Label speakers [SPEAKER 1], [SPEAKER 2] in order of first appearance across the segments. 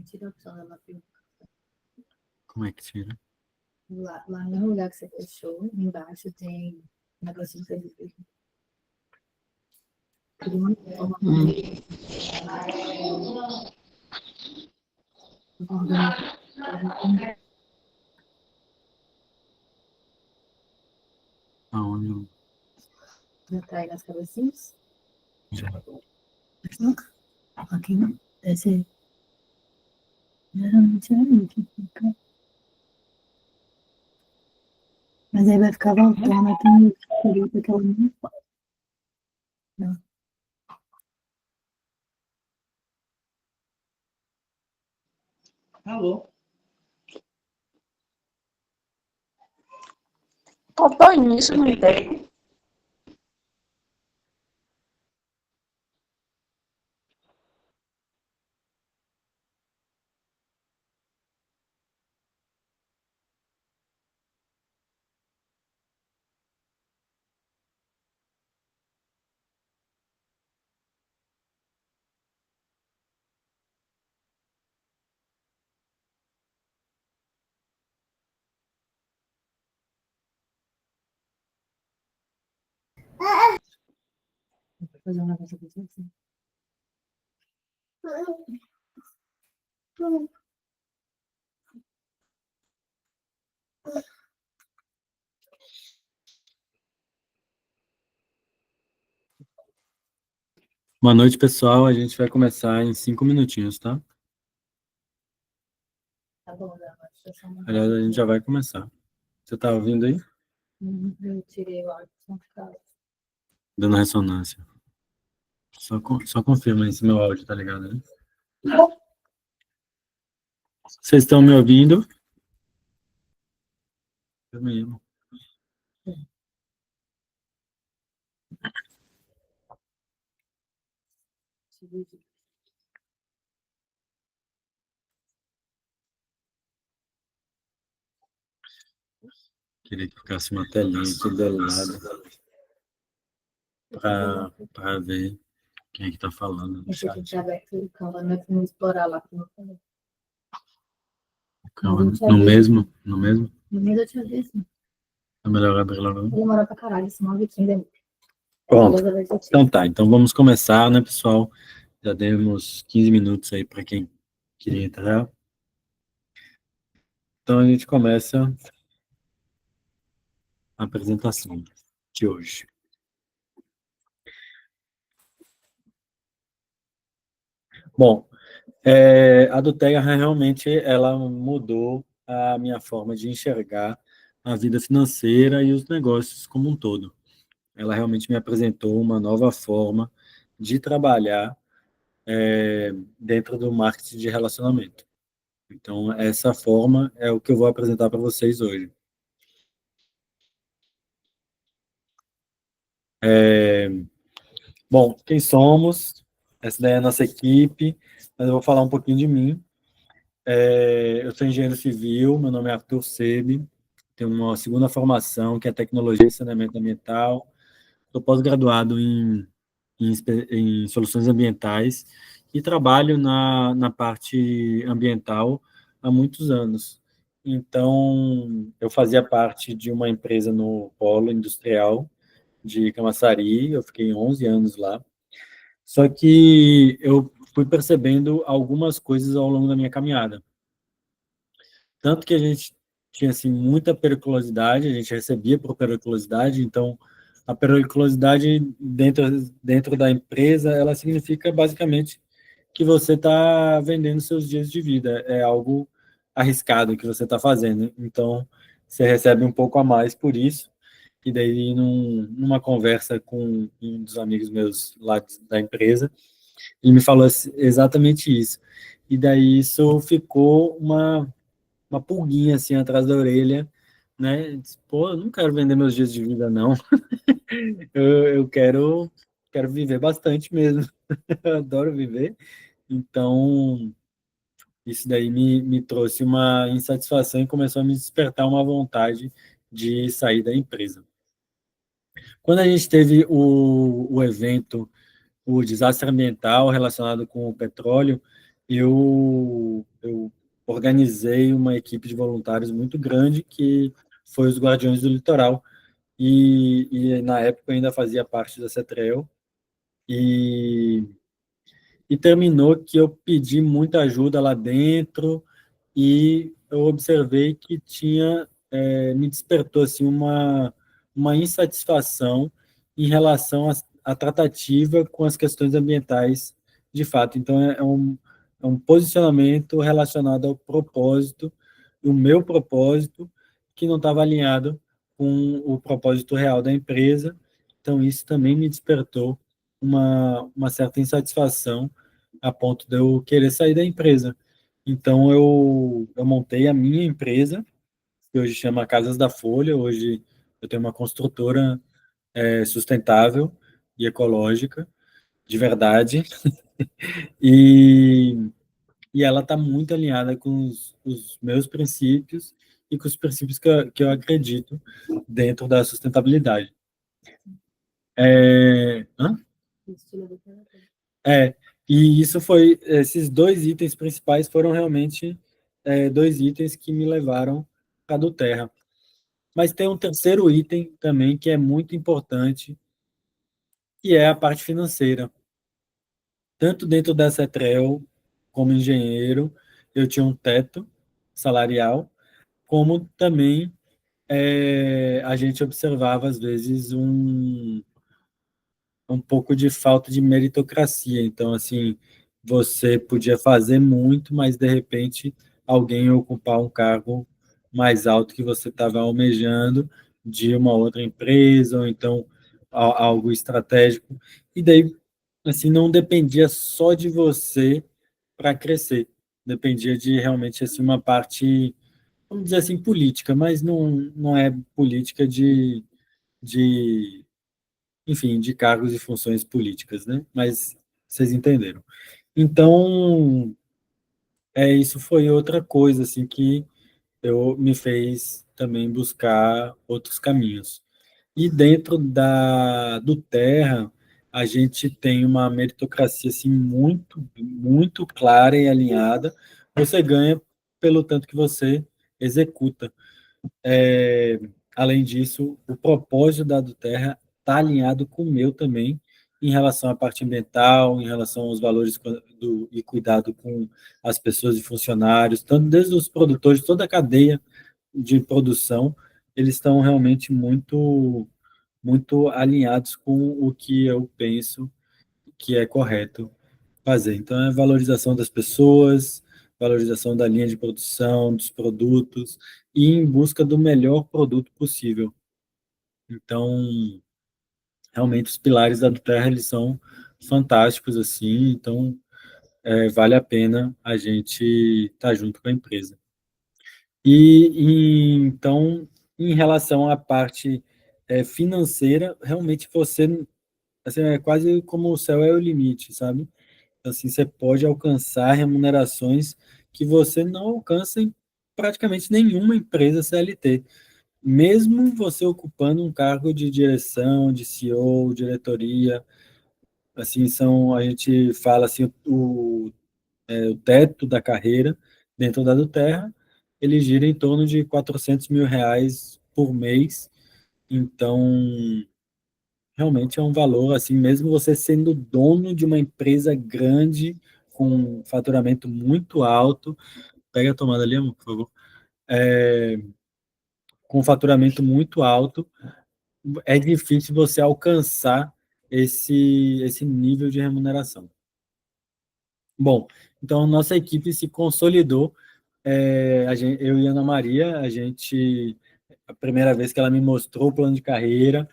[SPEAKER 1] Tira a opção da lapioca.
[SPEAKER 2] Como é que tira?
[SPEAKER 1] Lá no lugar que você fechou, embaixo tem um negocinho que você
[SPEAKER 2] Aonde?
[SPEAKER 1] já tá aí nas cabecinhas?
[SPEAKER 2] Já.
[SPEAKER 1] Aqui não. Esse geralmente é aí que fica. Mas aí vai ficar voltando, tem período que ela não faz. Não.
[SPEAKER 3] Alô?
[SPEAKER 4] Faltou início, não tem.
[SPEAKER 1] Vou fazer um negócio aqui assim.
[SPEAKER 2] Boa noite, pessoal. A gente vai começar em 5 minutinhos, tá?
[SPEAKER 1] Tá bom, Dama. Deixa eu só mandar.
[SPEAKER 2] Aliás, a gente já vai começar. Você tá ouvindo aí?
[SPEAKER 1] Eu tirei o áudio, não ficar.
[SPEAKER 2] Dando ressonância. Só confirma aí se meu áudio tá ligado, né? Vocês estão me ouvindo? Eu mesmo. Queria que ficasse uma telinha aqui do lado para ver quem é que tá falando no
[SPEAKER 1] Esse aqui
[SPEAKER 2] chat.
[SPEAKER 1] tá aberto no Canva, não é pra não explorar lá.
[SPEAKER 2] No mesmo?
[SPEAKER 1] No mesmo eu tinha visto.
[SPEAKER 2] É melhor abrir logo.
[SPEAKER 1] Ele demorou pra caralho, senão eu tinha demorado.
[SPEAKER 2] Pronto. Então tá, então vamos começar, né, pessoal? Já demos 15 minutos aí para quem queria entrar. Então a gente começa a apresentação de hoje. Bom, a do Terra realmente ela mudou a minha forma de enxergar a vida financeira e os negócios como um todo. Ela realmente me apresentou uma nova forma de trabalhar dentro do marketing de relacionamento. Então, essa forma é o que eu vou apresentar para vocês hoje. Bom, quem somos? Essa daí é a nossa equipe, mas eu vou falar um pouquinho de mim. Eu sou engenheiro civil, meu nome é Arthur Sebe, tenho uma segunda formação, que é Tecnologia e Saneamento Ambiental. Sou pós-graduado em soluções ambientais e trabalho na parte ambiental há muitos anos. Então, eu fazia parte de uma empresa no polo industrial de Camaçari, eu fiquei 11 anos lá. Só que eu fui percebendo algumas coisas ao longo da minha caminhada. Tanto que a gente tinha assim, muita periculosidade, a gente recebia por periculosidade, então a periculosidade dentro da empresa, ela significa basicamente que você está vendendo seus dias de vida, é algo arriscado que você está fazendo, então você recebe um pouco a mais por isso, e daí numa conversa com um dos amigos meus lá da empresa, ele me falou exatamente isso, e daí isso ficou uma pulguinha assim atrás da orelha, né? Disse, pô, eu não quero vender meus dias de vida, não. Eu quero viver bastante mesmo. Eu adoro viver. Então, isso daí me trouxe uma insatisfação e começou a me despertar uma vontade de sair da empresa. Quando a gente teve o evento o desastre ambiental relacionado com o petróleo, eu organizei uma equipe de voluntários muito grande, que foi os Guardiões do Litoral, e na época eu ainda fazia parte da CETREL, e, e terminou que eu pedi muita ajuda lá dentro, e eu observei que me despertou assim, uma insatisfação em relação à tratativa com as questões ambientais de fato. Então, é um posicionamento relacionado ao propósito, o meu propósito, que não estava alinhado com o propósito real da empresa. Então, isso também me despertou uma certa insatisfação a ponto de eu querer sair da empresa. Então, eu montei a minha empresa, que hoje chama Casas da Folha. Hoje eu tenho uma construtora sustentável e ecológica, de verdade, e, e ela está muito alinhada com os meus princípios e com os princípios que eu acredito dentro da sustentabilidade. Hã? É, e esses dois itens principais foram realmente dois itens que me levaram para a do Terra. Mas tem um terceiro item também que é muito importante, que é a parte financeira. Tanto dentro da CETREL, como engenheiro, eu tinha um teto salarial, como também a gente observava, às vezes, um pouco de falta de meritocracia. Então, assim, você podia fazer muito, mas de repente alguém ia ocupar um cargo mais alto que você estava almejando de uma outra empresa, ou então algo estratégico. E daí, assim, não dependia só de você para crescer. Dependia de realmente assim uma parte, vamos dizer assim, política, mas não é política de enfim, de cargos e funções políticas, né? Mas vocês entenderam. Então, isso foi outra coisa assim que eu me fez também buscar outros caminhos. E dentro do Terra, a gente tem uma meritocracia assim muito clara e alinhada. Você ganha pelo tanto que você executa. É, Além disso, o propósito da do Terra está alinhado com o meu também, em relação à parte ambiental, em relação aos valores e cuidado com as pessoas e funcionários, tanto desde os produtores, toda a cadeia de produção, eles estão realmente muito alinhados com o que eu penso que é correto fazer. Então, é valorização das pessoas, valorização da linha de produção, dos produtos, e em busca do melhor produto possível. Então, realmente, os pilares da Terra, eles são fantásticos, assim, então, vale a pena a gente estar junto com a empresa. Então, em relação à parte financeira, realmente você, assim, é quase como o céu é o limite, sabe? Assim, você pode alcançar remunerações que você não alcança em praticamente nenhuma empresa CLT. Mesmo você ocupando um cargo de direção, de CEO, diretoria, assim, a gente fala assim, o teto da carreira dentro da Terra, ele gira em torno de R$ 400.000 por mês. Então, realmente é um valor, assim, mesmo você sendo dono de uma empresa grande, com um faturamento muito alto, pega a tomada ali, amor, por favor, com um faturamento muito alto, é difícil você alcançar esse nível de remuneração. Bom, então nossa equipe se consolidou, eu e a Ana Maria, a primeira vez que ela me mostrou o plano de carreira,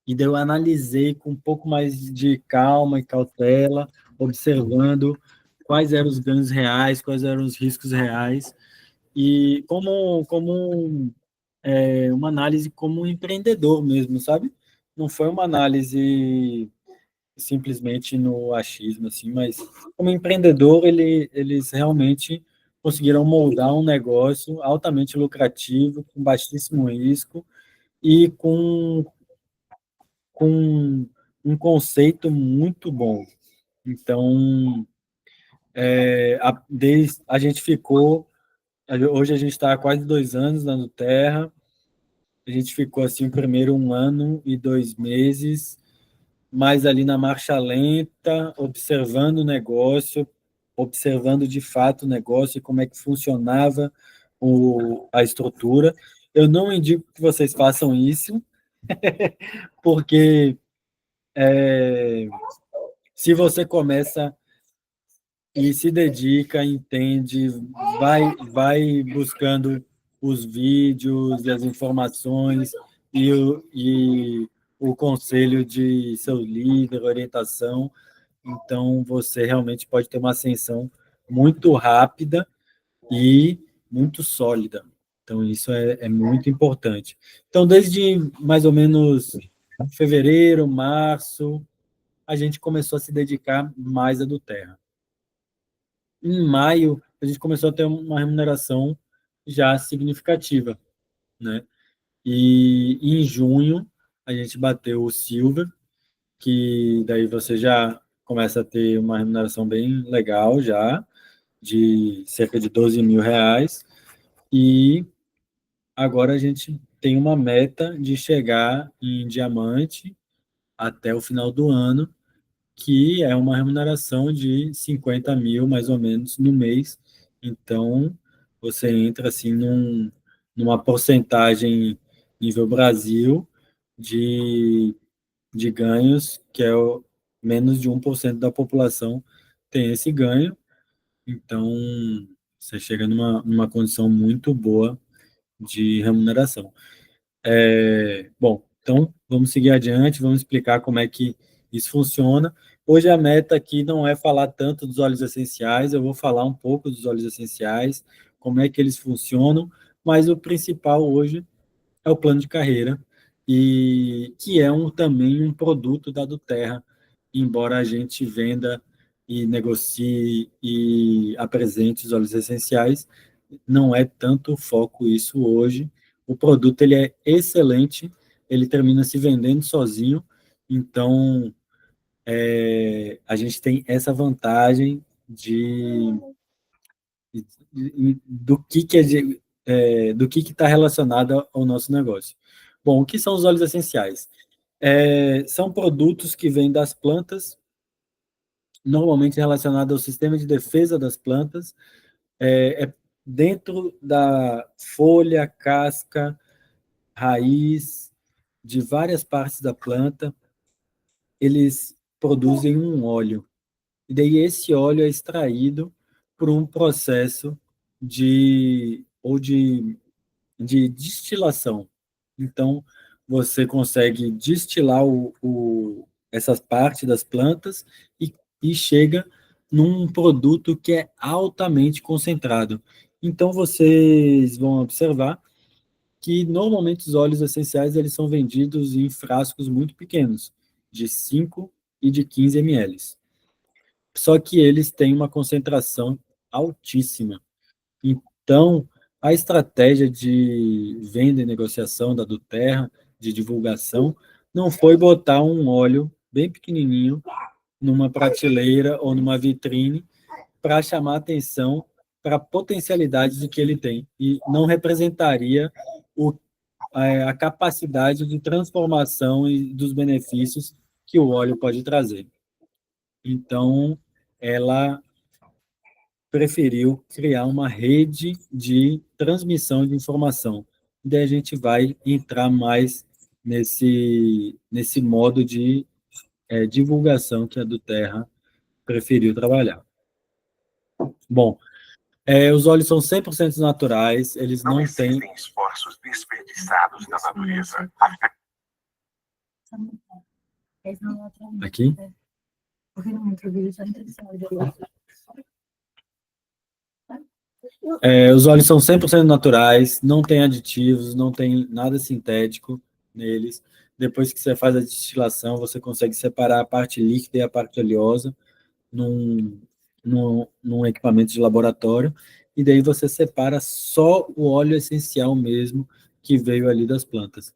[SPEAKER 2] e daí eu analisei com um pouco mais de calma e cautela, observando quais eram os ganhos reais, quais eram os riscos reais, e uma análise como um empreendedor mesmo, sabe? Não foi uma análise simplesmente no achismo, assim, mas como empreendedor, eles realmente conseguiram moldar um negócio altamente lucrativo, com baixíssimo risco, e com um conceito muito bom. Então, a gente ficou, hoje a gente está há quase 2 anos na Nuterra, a gente ficou assim, primeiro 1 ano e 2 meses, mais ali na marcha lenta, observando o negócio, observando de fato o negócio e como é que funcionava a estrutura. Eu não indico que vocês façam isso, porque se você começa e se dedica, entende, vai buscando os vídeos e as informações e o conselho de seu líder, orientação, então você realmente pode ter uma ascensão muito rápida e muito sólida. Então, isso é muito importante. Então, desde mais ou menos fevereiro, março, a gente começou a se dedicar mais à do Terra. Em maio, a gente começou a ter uma remuneração já significativa, né? E em junho, a gente bateu o Silver, que daí você já começa a ter uma remuneração bem legal já, de cerca de 12 mil reais, e agora a gente tem uma meta de chegar em diamante até o final do ano, que é uma remuneração de 50 mil, mais ou menos, no mês. Então, você entra assim numa porcentagem nível Brasil de ganhos, que é menos de 1% da população tem esse ganho. Então, você chega numa condição muito boa de remuneração. Bom, então vamos seguir adiante, vamos explicar como é que isso funciona. Hoje a meta aqui não é falar tanto dos óleos essenciais, eu vou falar um pouco dos óleos essenciais, como é que eles funcionam, mas o principal hoje é o plano de carreira, e que é também um produto da Duterra, embora a gente venda e negocie e apresente os óleos essenciais, não é tanto o foco isso hoje. O produto ele é excelente, ele termina se vendendo sozinho, então a gente tem essa vantagem do que do que está relacionado ao nosso negócio. Bom, o que são os óleos essenciais? São produtos que vêm das plantas, normalmente relacionados ao sistema de defesa das plantas, dentro da folha, casca, raiz, de várias partes da planta, eles produzem um óleo. E daí esse óleo é extraído por um processo de destilação. Então, você consegue destilar essas partes das plantas e chega num produto que é altamente concentrado. Então, vocês vão observar que normalmente os óleos essenciais eles são vendidos em frascos muito pequenos, de 5 e de 15 ml. Só que eles têm uma concentração altíssima. Então, a estratégia de venda e negociação da Duterra, de divulgação, não foi botar um óleo bem pequenininho numa prateleira ou numa vitrine para chamar atenção para a potencialidade de que ele tem, e não representaria a capacidade de transformação e dos benefícios que o óleo pode trazer. Então, ela preferiu criar uma rede de transmissão de informação. Daí a gente vai entrar mais nesse modo de divulgação que a Duterra preferiu trabalhar. Bom, os óleos são 100% naturais, eles não têm
[SPEAKER 3] esforços desperdiçados na natureza.
[SPEAKER 2] Aqui?
[SPEAKER 1] Porque no outro vídeo só intenção de
[SPEAKER 2] Os óleos são 100% naturais, não tem aditivos, não tem nada sintético neles. Depois que você faz a destilação, você consegue separar a parte líquida e a parte oleosa num equipamento de laboratório, e daí você separa só o óleo essencial mesmo que veio ali das plantas.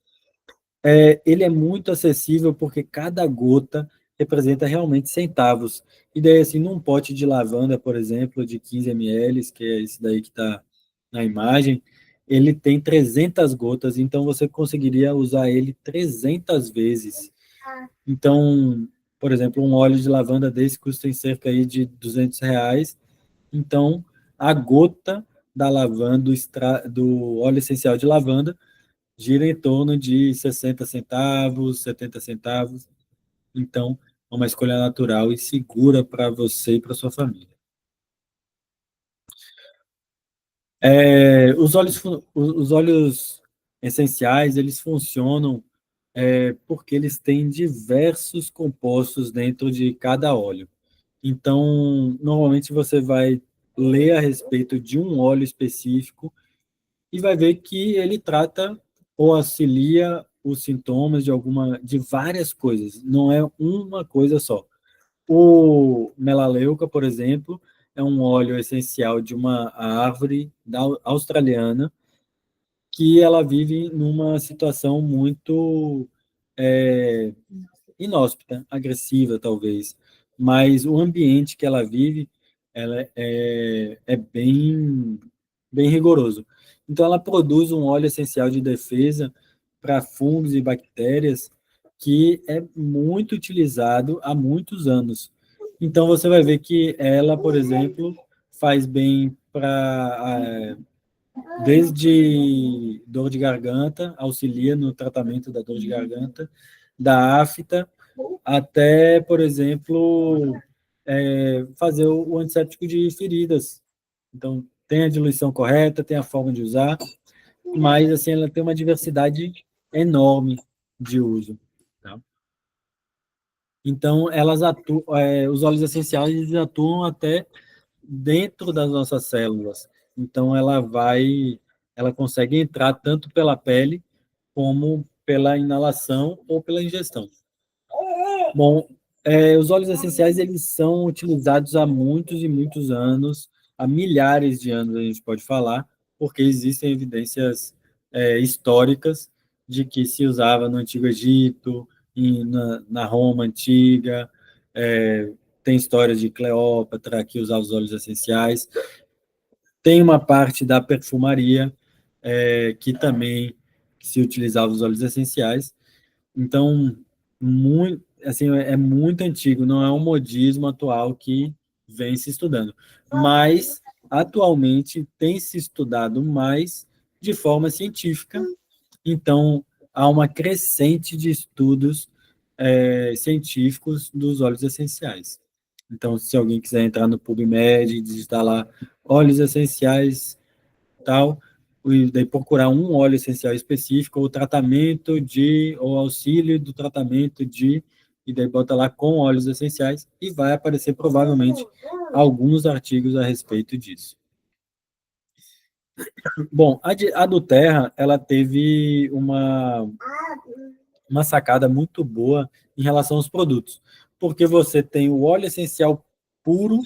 [SPEAKER 2] Ele é muito acessível porque cada gota representa realmente centavos. E daí, assim, num pote de lavanda, por exemplo, de 15 ml, que é esse daí que está na imagem, ele tem 300 gotas, então você conseguiria usar ele 300 vezes. Então, por exemplo, um óleo de lavanda desse custa em cerca aí de R$ 200. Então, a gota da lavanda, do óleo essencial de lavanda, gira em torno de 60 centavos, 70 centavos. Então, é uma escolha natural e segura para você e para sua família. Os óleos essenciais, eles funcionam porque eles têm diversos compostos dentro de cada óleo. Então, normalmente você vai ler a respeito de um óleo específico e vai ver que ele trata ou auxilia os sintomas de várias coisas, não é uma coisa só. O melaleuca, por exemplo, é um óleo essencial de uma árvore australiana que ela vive numa situação muito é, inóspita, agressiva, talvez, mas o ambiente que ela vive ela é bem rigoroso. Então, ela produz um óleo essencial de defesa para fungos e bactérias que é muito utilizado há muitos anos. Então, você vai ver que ela, por exemplo, faz bem para desde dor de garganta, auxilia no tratamento da dor de garganta, da afta, até, por exemplo, fazer o antisséptico de feridas. Então, tem a diluição correta, tem a forma de usar, mas assim, ela tem uma diversidade enorme de uso. Tá? Então, os óleos essenciais eles atuam até dentro das nossas células. Então, ela consegue entrar tanto pela pele como pela inalação ou pela ingestão. Bom, os óleos essenciais eles são utilizados há muitos e muitos anos, há milhares de anos a gente pode falar, porque existem evidências históricas de que se usava no Antigo Egito, na Roma antiga, tem histórias de Cleópatra que usava os óleos essenciais, tem uma parte da perfumaria que também se utilizava os óleos essenciais, então, muito, assim, é muito antigo, não é um modismo atual que vem se estudando. Mas, atualmente, tem se estudado mais de forma científica, então, há uma crescente de estudos científicos dos óleos essenciais. Então, se alguém quiser entrar no PubMed e digitar lá óleos essenciais, tal, e daí procurar um óleo essencial específico, ou tratamento ou auxílio do tratamento e daí bota lá com óleos essenciais, e vai aparecer provavelmente alguns artigos a respeito disso. Bom, a do Terra, ela teve uma sacada muito boa em relação aos produtos, porque você tem o óleo essencial puro,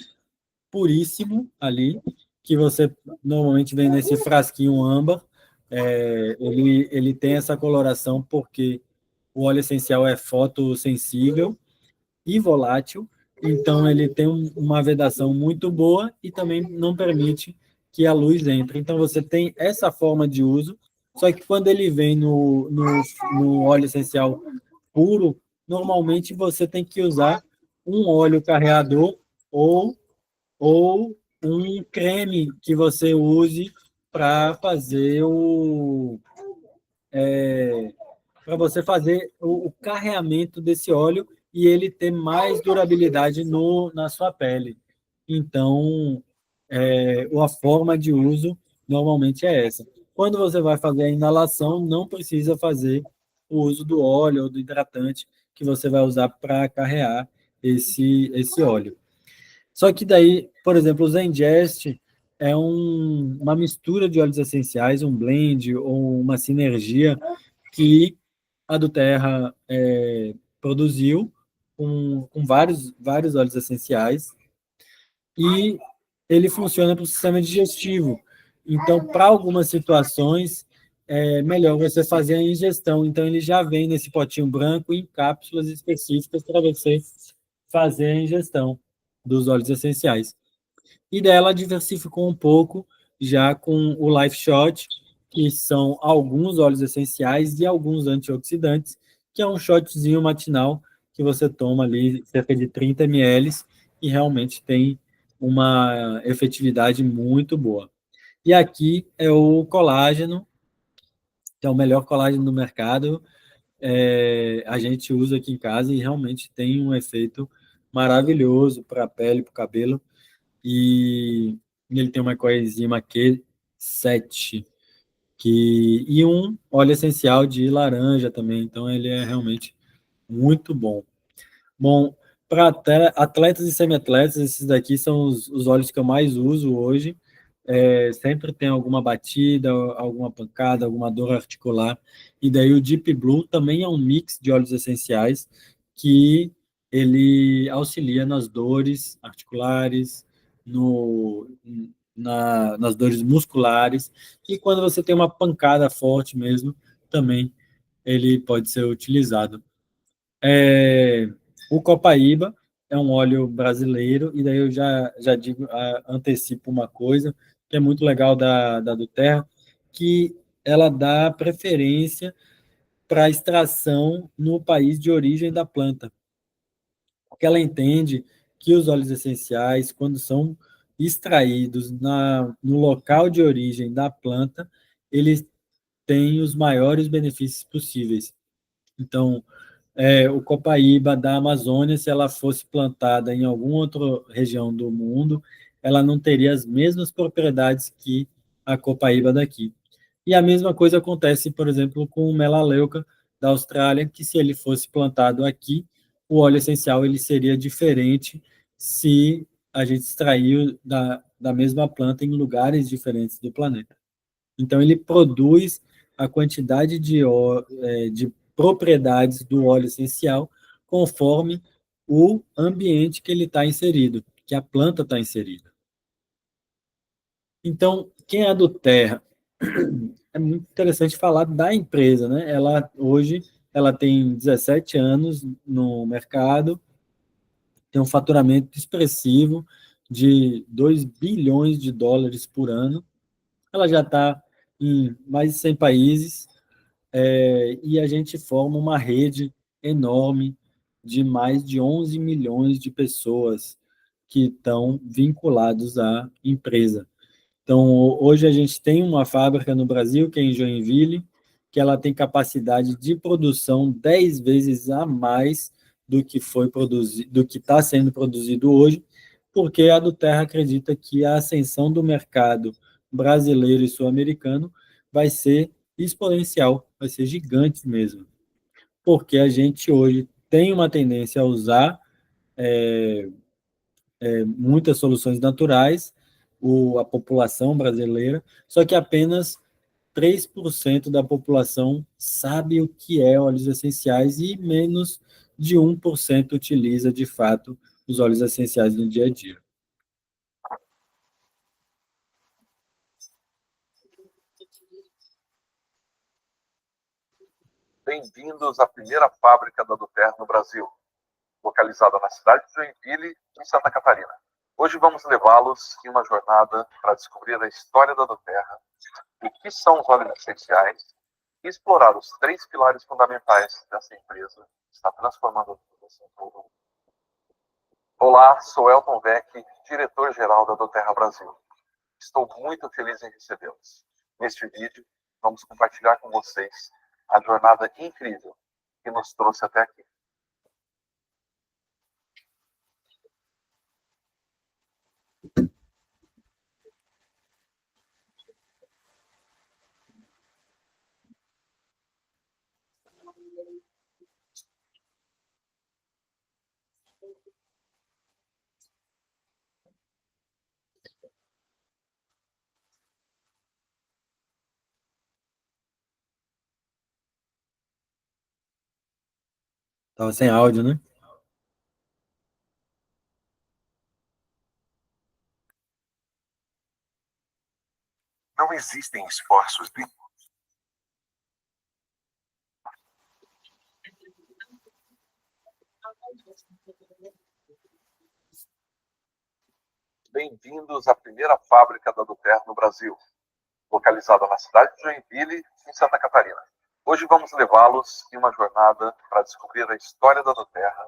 [SPEAKER 2] puríssimo ali, que você normalmente vem nesse frasquinho âmbar. Ele tem essa coloração porque o óleo essencial é fotossensível e volátil, então ele tem uma vedação muito boa e também não permite que a luz entre. Então você tem essa forma de uso, só que quando ele vem no óleo essencial puro, normalmente você tem que usar um óleo carreador ou um creme que você use para fazer para você fazer o carreamento desse óleo e ele ter mais durabilidade na sua pele. Então, a forma de uso normalmente é essa. Quando você vai fazer a inalação, não precisa fazer o uso do óleo ou do hidratante que você vai usar para carrear esse óleo. Só que daí, por exemplo, o Zengest é uma mistura de óleos essenciais, um blend ou uma sinergia que a do Terra produziu com vários óleos essenciais e ele funciona para o sistema digestivo. Então, para algumas situações, é melhor você fazer a ingestão. Então, ele já vem nesse potinho branco em cápsulas específicas para você fazer a ingestão dos óleos essenciais. E dela diversificou um pouco já com o Life Shot, que são alguns óleos essenciais e alguns antioxidantes, que é um shotzinho matinal que você toma ali cerca de 30 ml e realmente tem uma efetividade muito boa. E aqui é o colágeno, que é o melhor colágeno do mercado. A gente usa aqui em casa e realmente tem um efeito maravilhoso para a pele, para o cabelo. E ele tem uma coenzima Q7, e um óleo essencial de laranja também. Então, ele é realmente muito bom. Bom, para atletas e semi-atletas, esses daqui são os óleos que eu mais uso hoje. Sempre tem alguma batida, alguma pancada, alguma dor articular. E daí o Deep Blue também é um mix de óleos essenciais que ele auxilia nas dores articulares, no, nas dores musculares. E quando você tem uma pancada forte mesmo, também ele pode ser utilizado. É, o Copaíba é um óleo brasileiro, e daí eu já digo, antecipo uma coisa que é muito legal da Duterra, que ela dá preferência para a extração no país de origem da planta, porque ela entende que os óleos essenciais, quando são extraídos no local de origem da planta, eles têm os maiores benefícios possíveis. Então, o copaíba da Amazônia, se ela fosse plantada em alguma outra região do mundo, ela não teria as mesmas propriedades que a copaíba daqui. E a mesma coisa acontece, por exemplo, com o melaleuca da Austrália, que se ele fosse plantado aqui, o óleo essencial ele seria diferente se a gente extraiu da mesma planta em lugares diferentes do planeta. Então, ele produz a quantidade de propriedades do óleo essencial conforme o ambiente que ele está inserido, que a planta está inserida. Então, quem é do Terra? É muito interessante falar da empresa, né? Hoje ela tem 17 anos no mercado, tem um faturamento expressivo de 2 bilhões de dólares por ano. Ela já está em mais de 100 países, e a gente forma uma rede enorme de mais de 11 milhões de pessoas que estão vinculados à empresa. Então, hoje a gente tem uma fábrica no Brasil, que é em Joinville, que ela tem capacidade de produção 10 vezes a mais do que foi produzido, do que está sendo produzido hoje, porque a Duterra acredita que a ascensão do mercado brasileiro e sul-americano vai ser exponencial, vai ser gigante mesmo, porque a gente hoje tem uma tendência a usar muitas soluções naturais, a população brasileira, só que apenas 3% da população sabe o que é óleos essenciais e menos de 1% utiliza, de fato, os óleos essenciais no dia a dia.
[SPEAKER 3] Bem-vindos à primeira fábrica da Duterra no Brasil, localizada na cidade de Joinville, em Santa Catarina. Hoje vamos levá-los em uma jornada para descobrir a história da Duterra, o que são os óleos essenciais e explorar os 3 pilares fundamentais dessa empresa que está transformando a população todo mundo. Olá, sou Elton Beck, diretor-geral da Duterra Brasil. Estou muito feliz em recebê-los. Neste vídeo, vamos compartilhar com vocês a jornada incrível que nos trouxe até aqui.
[SPEAKER 2] Estava sem áudio, né?
[SPEAKER 3] Não existem esforços Bem-vindos à primeira fábrica da Duterra no Brasil, localizada na cidade de Joinville, em Santa Catarina. Hoje vamos levá-los em uma jornada para descobrir a história da Duterra,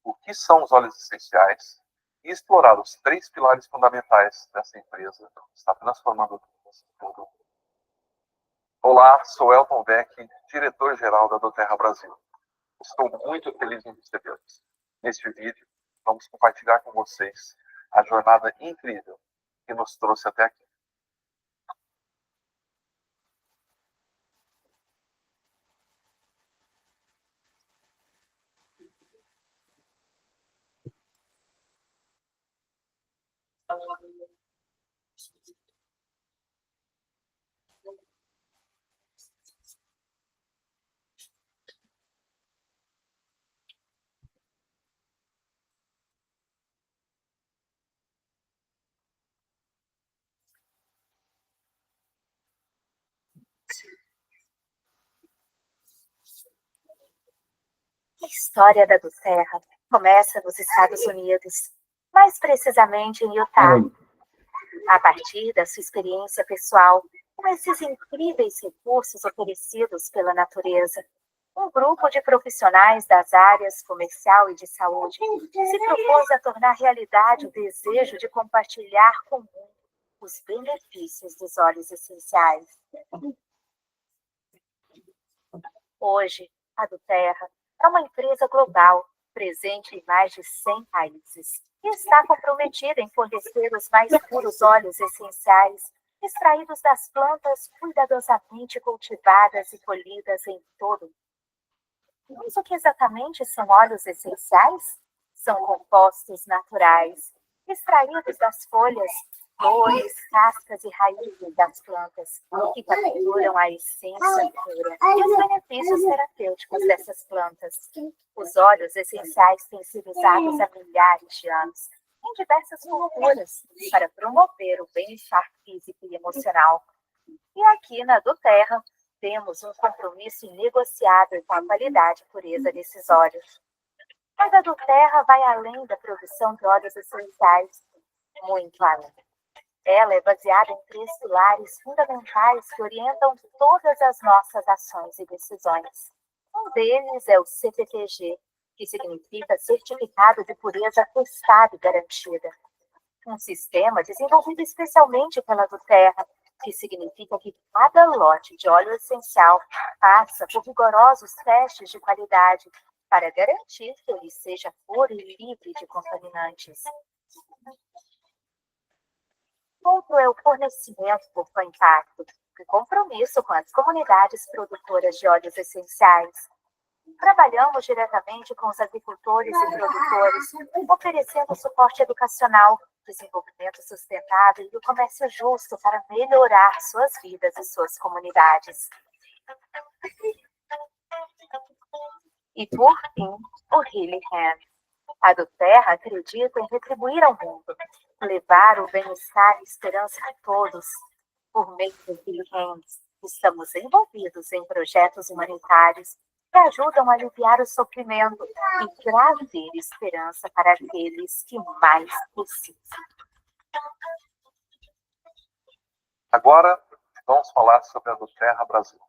[SPEAKER 3] o que são os óleos essenciais e explorar os 3 pilares fundamentais dessa empresa que está transformando tudo. Olá, sou Elton Beck, diretor-geral da Duterra Brasil. Estou muito feliz em recebê-los. Neste vídeo, vamos compartilhar com vocês a jornada incrível que nos trouxe até aqui.
[SPEAKER 5] A história da Duterra começa nos Estados Unidos, mais precisamente em Utah. A partir da sua experiência pessoal com esses incríveis recursos oferecidos pela natureza, um grupo de profissionais das áreas comercial e de saúde se propôs a tornar realidade o desejo de compartilhar com o mundo os benefícios dos óleos essenciais. Hoje, a Duterra é uma empresa global, presente em mais de 100 países, e está comprometida em fornecer os mais puros óleos essenciais, extraídos das plantas cuidadosamente cultivadas e colhidas em todo o mundo. Mas o que exatamente são óleos essenciais? São compostos naturais, extraídos das folhas, flores, cascas e raízes das plantas, que capturam a essência pura e os benefícios terapêuticos dessas plantas. Os óleos essenciais têm sido usados há milhares de anos, em diversas culturas, para promover o bem-estar físico e emocional. E aqui na Duterra, temos um compromisso inegociável com a qualidade e pureza desses óleos. Mas a Duterra vai além da produção de óleos essenciais, muito além. Ela é baseada em 3 pilares fundamentais que orientam todas as nossas ações e decisões. Um deles é o CPPG, que significa Certificado de Pureza Testado e Garantida. Um sistema desenvolvido especialmente pela Duterra, que significa que cada lote de óleo essencial passa por rigorosos testes de qualidade para garantir que ele seja puro e livre de contaminantes. Outro é o fornecimento por impacto, e compromisso com as comunidades produtoras de óleos essenciais. Trabalhamos diretamente com os agricultores e produtores, oferecendo suporte educacional, desenvolvimento sustentável e o comércio justo para melhorar suas vidas e suas comunidades. E por fim, o Healing Hand. A Duterra acredita em retribuir ao mundo, levar o bem-estar e esperança a todos. Por meio do Healing Hands, estamos envolvidos em projetos humanitários que ajudam a aliviar o sofrimento e trazer esperança para aqueles que mais precisam.
[SPEAKER 3] Agora, vamos falar sobre a Duterra Brasil.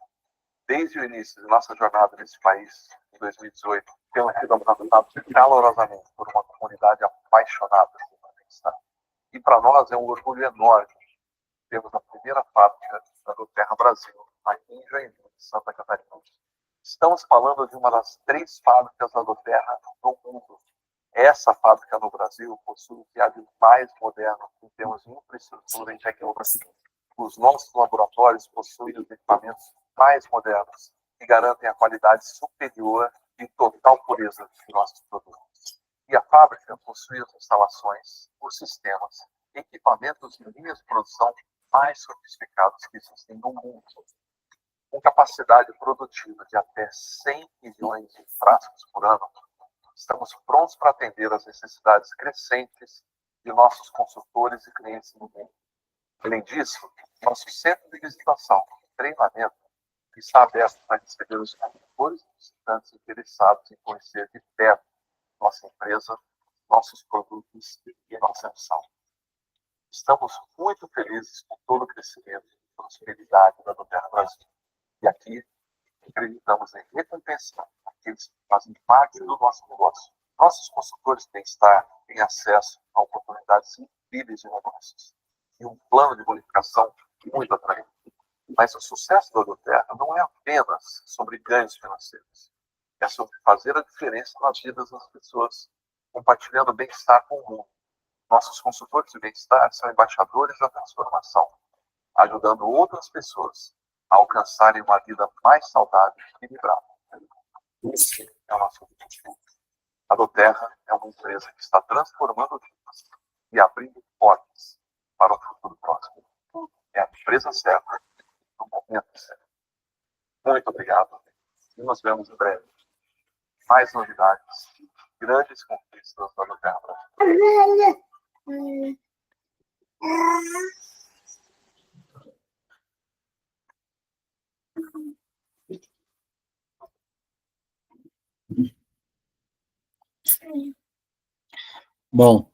[SPEAKER 3] Desde o início de nossa jornada nesse país, em 2018, temos sido abraçados calorosamente por uma comunidade apaixonada pelo bem-estar. E para nós é um orgulho enorme termos a primeira fábrica da Duterra Brasil, aqui em Joinville, Santa Catarina. Estamos falando de uma das 3 fábricas da Duterra no mundo. Essa fábrica no Brasil possui o que há de mais moderno em termos de infraestrutura e tecnologia. Os nossos laboratórios possuem os equipamentos mais modernos que garantem a qualidade superior e total pureza de nossos produtos. E a fábrica possui as instalações, os sistemas, equipamentos e linhas de produção mais sofisticados que existem no mundo. Com capacidade produtiva de até 100 milhões de frascos por ano, estamos prontos para atender às necessidades crescentes de nossos consultores e clientes no mundo. Além disso, nosso centro de visitação e treinamento está aberto para receber os consultores e visitantes interessados em conhecer de perto nossa empresa, nossos produtos e nossa missão. Estamos muito felizes com todo o crescimento e prosperidade da Doterra Brasil. E aqui acreditamos em recompensar aqueles que fazem parte do nosso negócio. Nossos consultores de bem-estar têm acesso a oportunidades incríveis de negócios e um plano de bonificação muito atraente. Mas o sucesso da Doterra não é apenas sobre ganhos financeiros. É sobre fazer a diferença nas vidas das pessoas, compartilhando bem-estar com o mundo. Nossos consultores de bem-estar são embaixadores da transformação, ajudando outras pessoas a alcançarem uma vida mais saudável e equilibrada. Esse é o nosso objetivo. A Doterra é uma empresa que está transformando vidas e abrindo portas para o futuro próximo. É a empresa certa, no momento certo. Muito obrigado e nos vemos em breve. Mais novidades, grandes conquistas da Doterra Brasil.
[SPEAKER 2] Bom,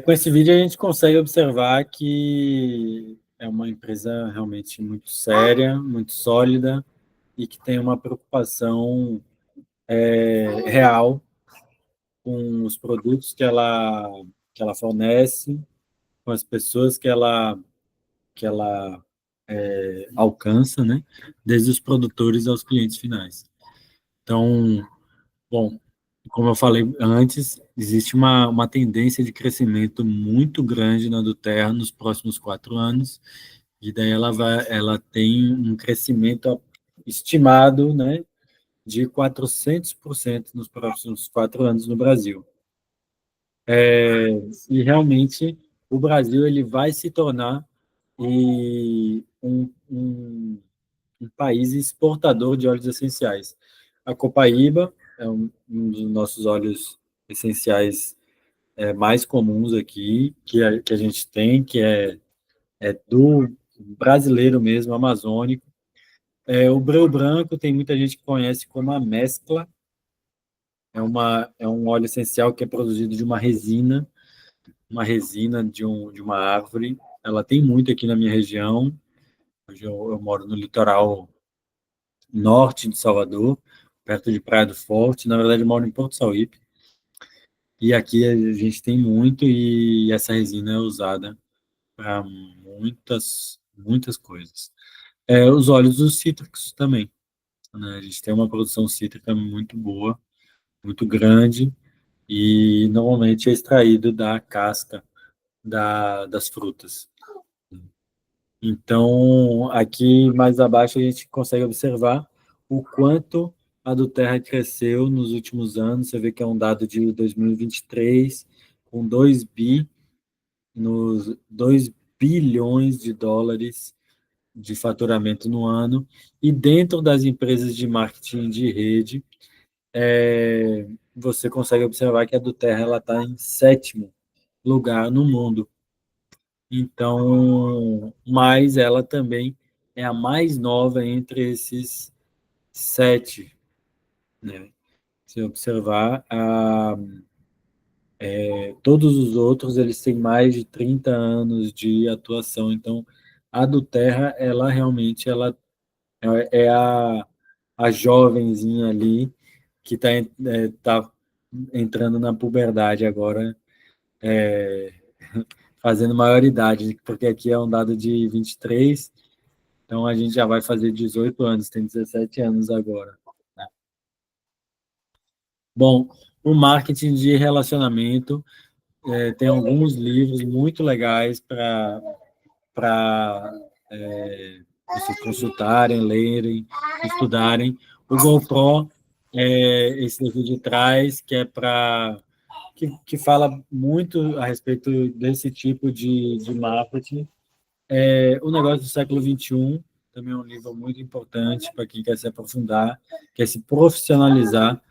[SPEAKER 2] com esse vídeo a gente consegue observar que é uma empresa realmente muito séria, muito sólida e que tem uma preocupação real com os produtos que ela fornece, com as pessoas que ela alcança, né? Desde os produtores aos clientes finais. Então, bom, como eu falei antes, existe uma tendência de crescimento muito grande na Doterra nos próximos 4 anos, e daí ela tem um crescimento estimado, né, de 400% nos próximos 4 anos no Brasil. E realmente o Brasil ele vai se tornar um país exportador de óleos essenciais. A Copaíba é um dos nossos óleos essenciais mais comuns aqui, que a gente tem, que é do brasileiro mesmo, amazônico. O breu branco tem muita gente que conhece como a mescla. É um óleo essencial que é produzido de uma resina de uma árvore. Ela tem muito aqui na minha região. Hoje eu moro no litoral norte de Salvador, perto de Praia do Forte. Na verdade, eu moro em Porto Sauípe. E aqui a gente tem muito, e essa resina é usada para muitas coisas. Os óleos dos cítricos também, né? A gente tem uma produção cítrica muito boa, muito grande, e normalmente é extraído da casca das frutas. Então, aqui mais abaixo a gente consegue observar o quanto a Doterra cresceu nos últimos anos. Você vê que é um dado de 2023, com 2 bilhões de dólares de faturamento no ano. E dentro das empresas de marketing de rede, você consegue observar que a Doterra está em 7º lugar no mundo. Então, mas ela também é a mais nova entre esses 7, né? Se observar, todos os outros eles têm mais de 30 anos de atuação. Então, a Doterra, ela realmente é a jovenzinha ali que está tá entrando na puberdade agora, fazendo maioridade, porque aqui é um dado de 23, então a gente já vai fazer 18 anos, tem 17 anos agora. Né? Bom, o marketing de relacionamento tem alguns livros muito legais para vocês consultarem, lerem, estudarem. O GoPro esse livro de trás, que é que fala muito a respeito desse tipo de marketing. O Negócio do Século XXI também é um livro muito importante para quem quer se aprofundar, quer se profissionalizar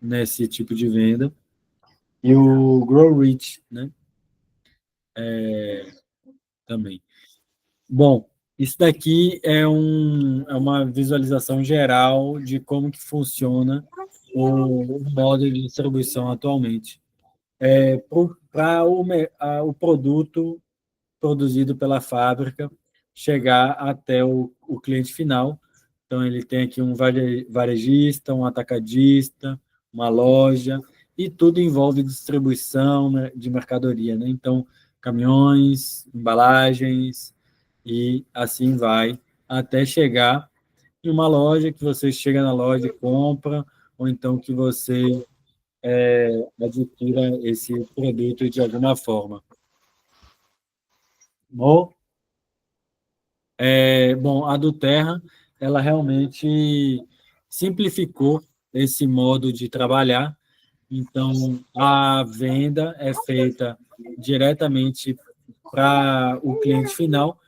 [SPEAKER 2] nesse tipo de venda. E o Grow Rich, né? Também. Bom, isso daqui é uma visualização geral de como que funciona o modo de distribuição atualmente. Para o produto produzido pela fábrica chegar até o cliente final. Então, ele tem aqui um varejista, um atacadista, uma loja, e tudo envolve distribuição, né, de mercadoria, né? Então, caminhões, embalagens, e assim vai, até chegar em uma loja que você chega na loja e compra, ou então que você adquira esse produto de alguma forma. Bom, a do Terra, ela realmente simplificou esse modo de trabalhar. Então, a venda é feita diretamente para o cliente final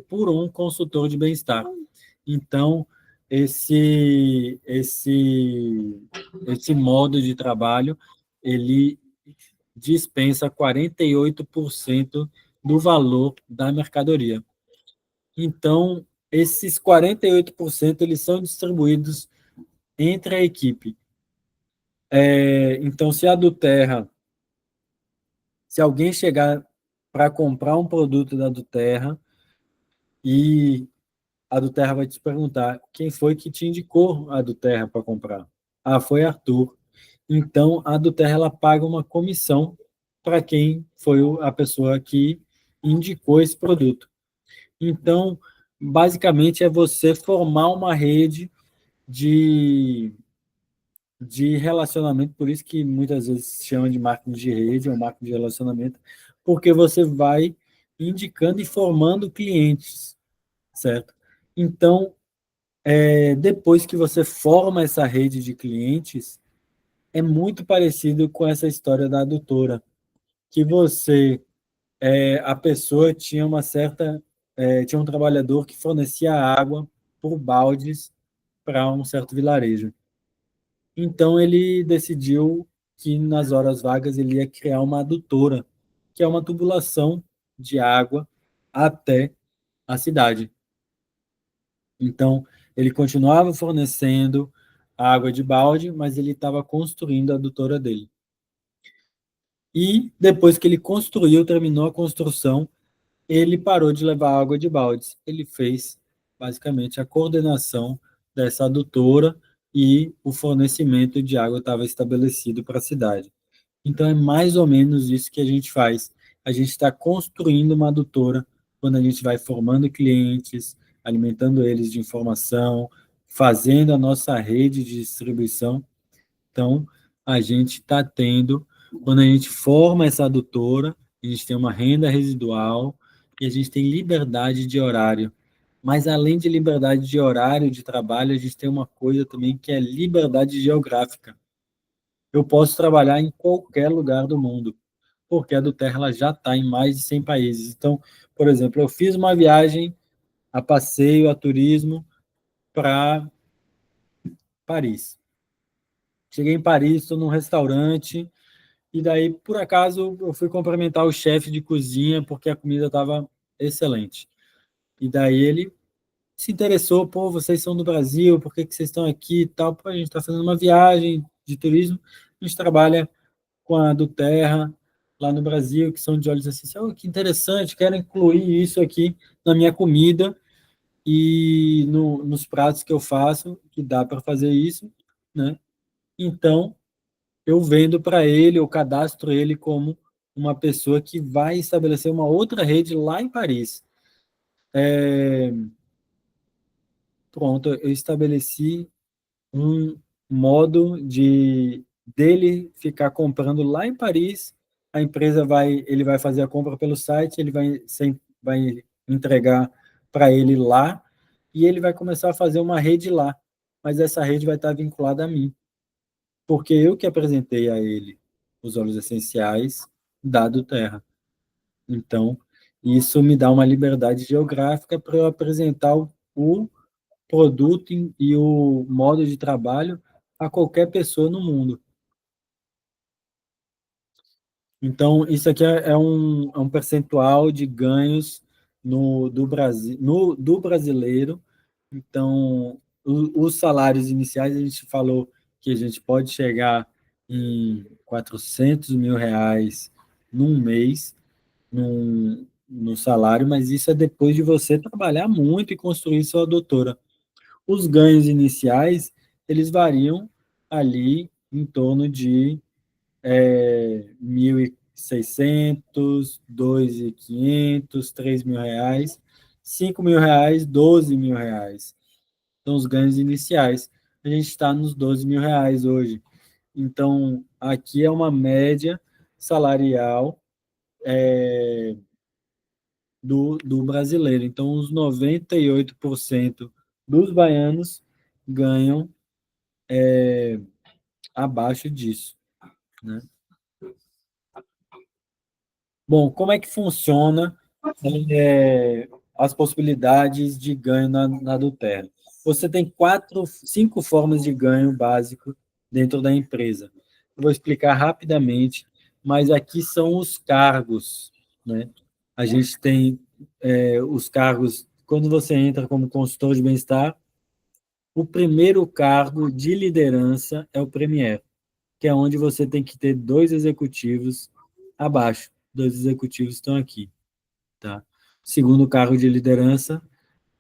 [SPEAKER 2] por um consultor de bem-estar. Então, esse modo de trabalho, ele dispensa 48% do valor da mercadoria. Então, esses 48% eles são distribuídos entre a equipe. Então, se alguém chegar para comprar um produto da Duterra, e a Duterra vai te perguntar quem foi que te indicou a Duterra para comprar. Ah, foi Arthur. Então, a Duterra ela paga uma comissão para quem foi a pessoa que indicou esse produto. Então, basicamente, é você formar uma rede de relacionamento, por isso que muitas vezes se chama de marketing de rede ou marketing de relacionamento, porque você vai indicando e formando clientes, certo? Então, depois que você forma essa rede de clientes, é muito parecido com essa história da adutora, que a pessoa tinha tinha um trabalhador que fornecia água por baldes para um certo vilarejo. Então, ele decidiu que nas horas vagas ele ia criar uma adutora, que é uma tubulação de água até a cidade. Então, ele continuava fornecendo água de balde, mas ele estava construindo a adutora dele. E depois que ele construiu, terminou a construção, ele parou de levar água de baldes. Ele fez, basicamente, a coordenação dessa adutora e o fornecimento de água estava estabelecido para a cidade. Então, é mais ou menos isso que a gente faz. A gente está construindo uma adutora quando a gente vai formando clientes, alimentando eles de informação, fazendo a nossa rede de distribuição. Então, a gente está tendo, quando a gente forma essa adutora, a gente tem uma renda residual e a gente tem liberdade de horário. Mas, além de liberdade de horário de trabalho, a gente tem uma coisa também que é liberdade geográfica. Eu posso trabalhar em qualquer lugar do mundo, porque a do Terra ela já está em mais de 100 países. Então, por exemplo, eu fiz uma viagem a passeio, a turismo, para Paris. Cheguei em Paris, estou num restaurante, e daí, por acaso, eu fui cumprimentar o chefe de cozinha, porque a comida estava excelente. E daí ele se interessou, pô, vocês são do Brasil, por que vocês estão aqui e tal? Pô, a gente está fazendo uma viagem de turismo, a gente trabalha com a do Terra, lá no Brasil, que são de óleos essenciais. Oh, que interessante, quero incluir isso aqui na minha comida e nos pratos que eu faço, que dá para fazer isso, né? Então, eu vendo para ele, eu cadastro ele como uma pessoa que vai estabelecer uma outra rede lá em Paris. Pronto, eu estabeleci um modo dele ficar comprando lá em Paris. A empresa ele vai fazer a compra pelo site, ele vai entregar para ele lá e ele vai começar a fazer uma rede lá. Mas essa rede vai estar vinculada a mim, porque eu que apresentei a ele os óleos essenciais da Terra. Então, isso me dá uma liberdade geográfica para eu apresentar o produto e o modo de trabalho a qualquer pessoa no mundo. Então, isso aqui é um percentual de ganhos do Brasil, do brasileiro. Então, os salários iniciais, a gente falou que a gente pode chegar em R$ 400.000 num mês, no salário, mas isso é depois de você trabalhar muito e construir sua doutora. Os ganhos iniciais, eles variam ali em torno de 1.600, 2.500, R$ 3.000, R$ 5.000, R$ 12.000. São os ganhos iniciais. A gente está nos R$ 12.000 hoje. Então, aqui é uma média salarial do brasileiro. Então, os 98% dos baianos ganham abaixo disso, né? Bom, como é que funciona as possibilidades de ganho na Duterra? Você tem 5 formas de ganho básico dentro da empresa. Eu vou explicar rapidamente, mas aqui são os cargos, né? A gente tem os cargos, quando você entra como consultor de bem-estar, o primeiro cargo de liderança é o Premier, que é onde você tem que ter 2 executivos abaixo. 2 executivos estão aqui, tá? O segundo cargo de liderança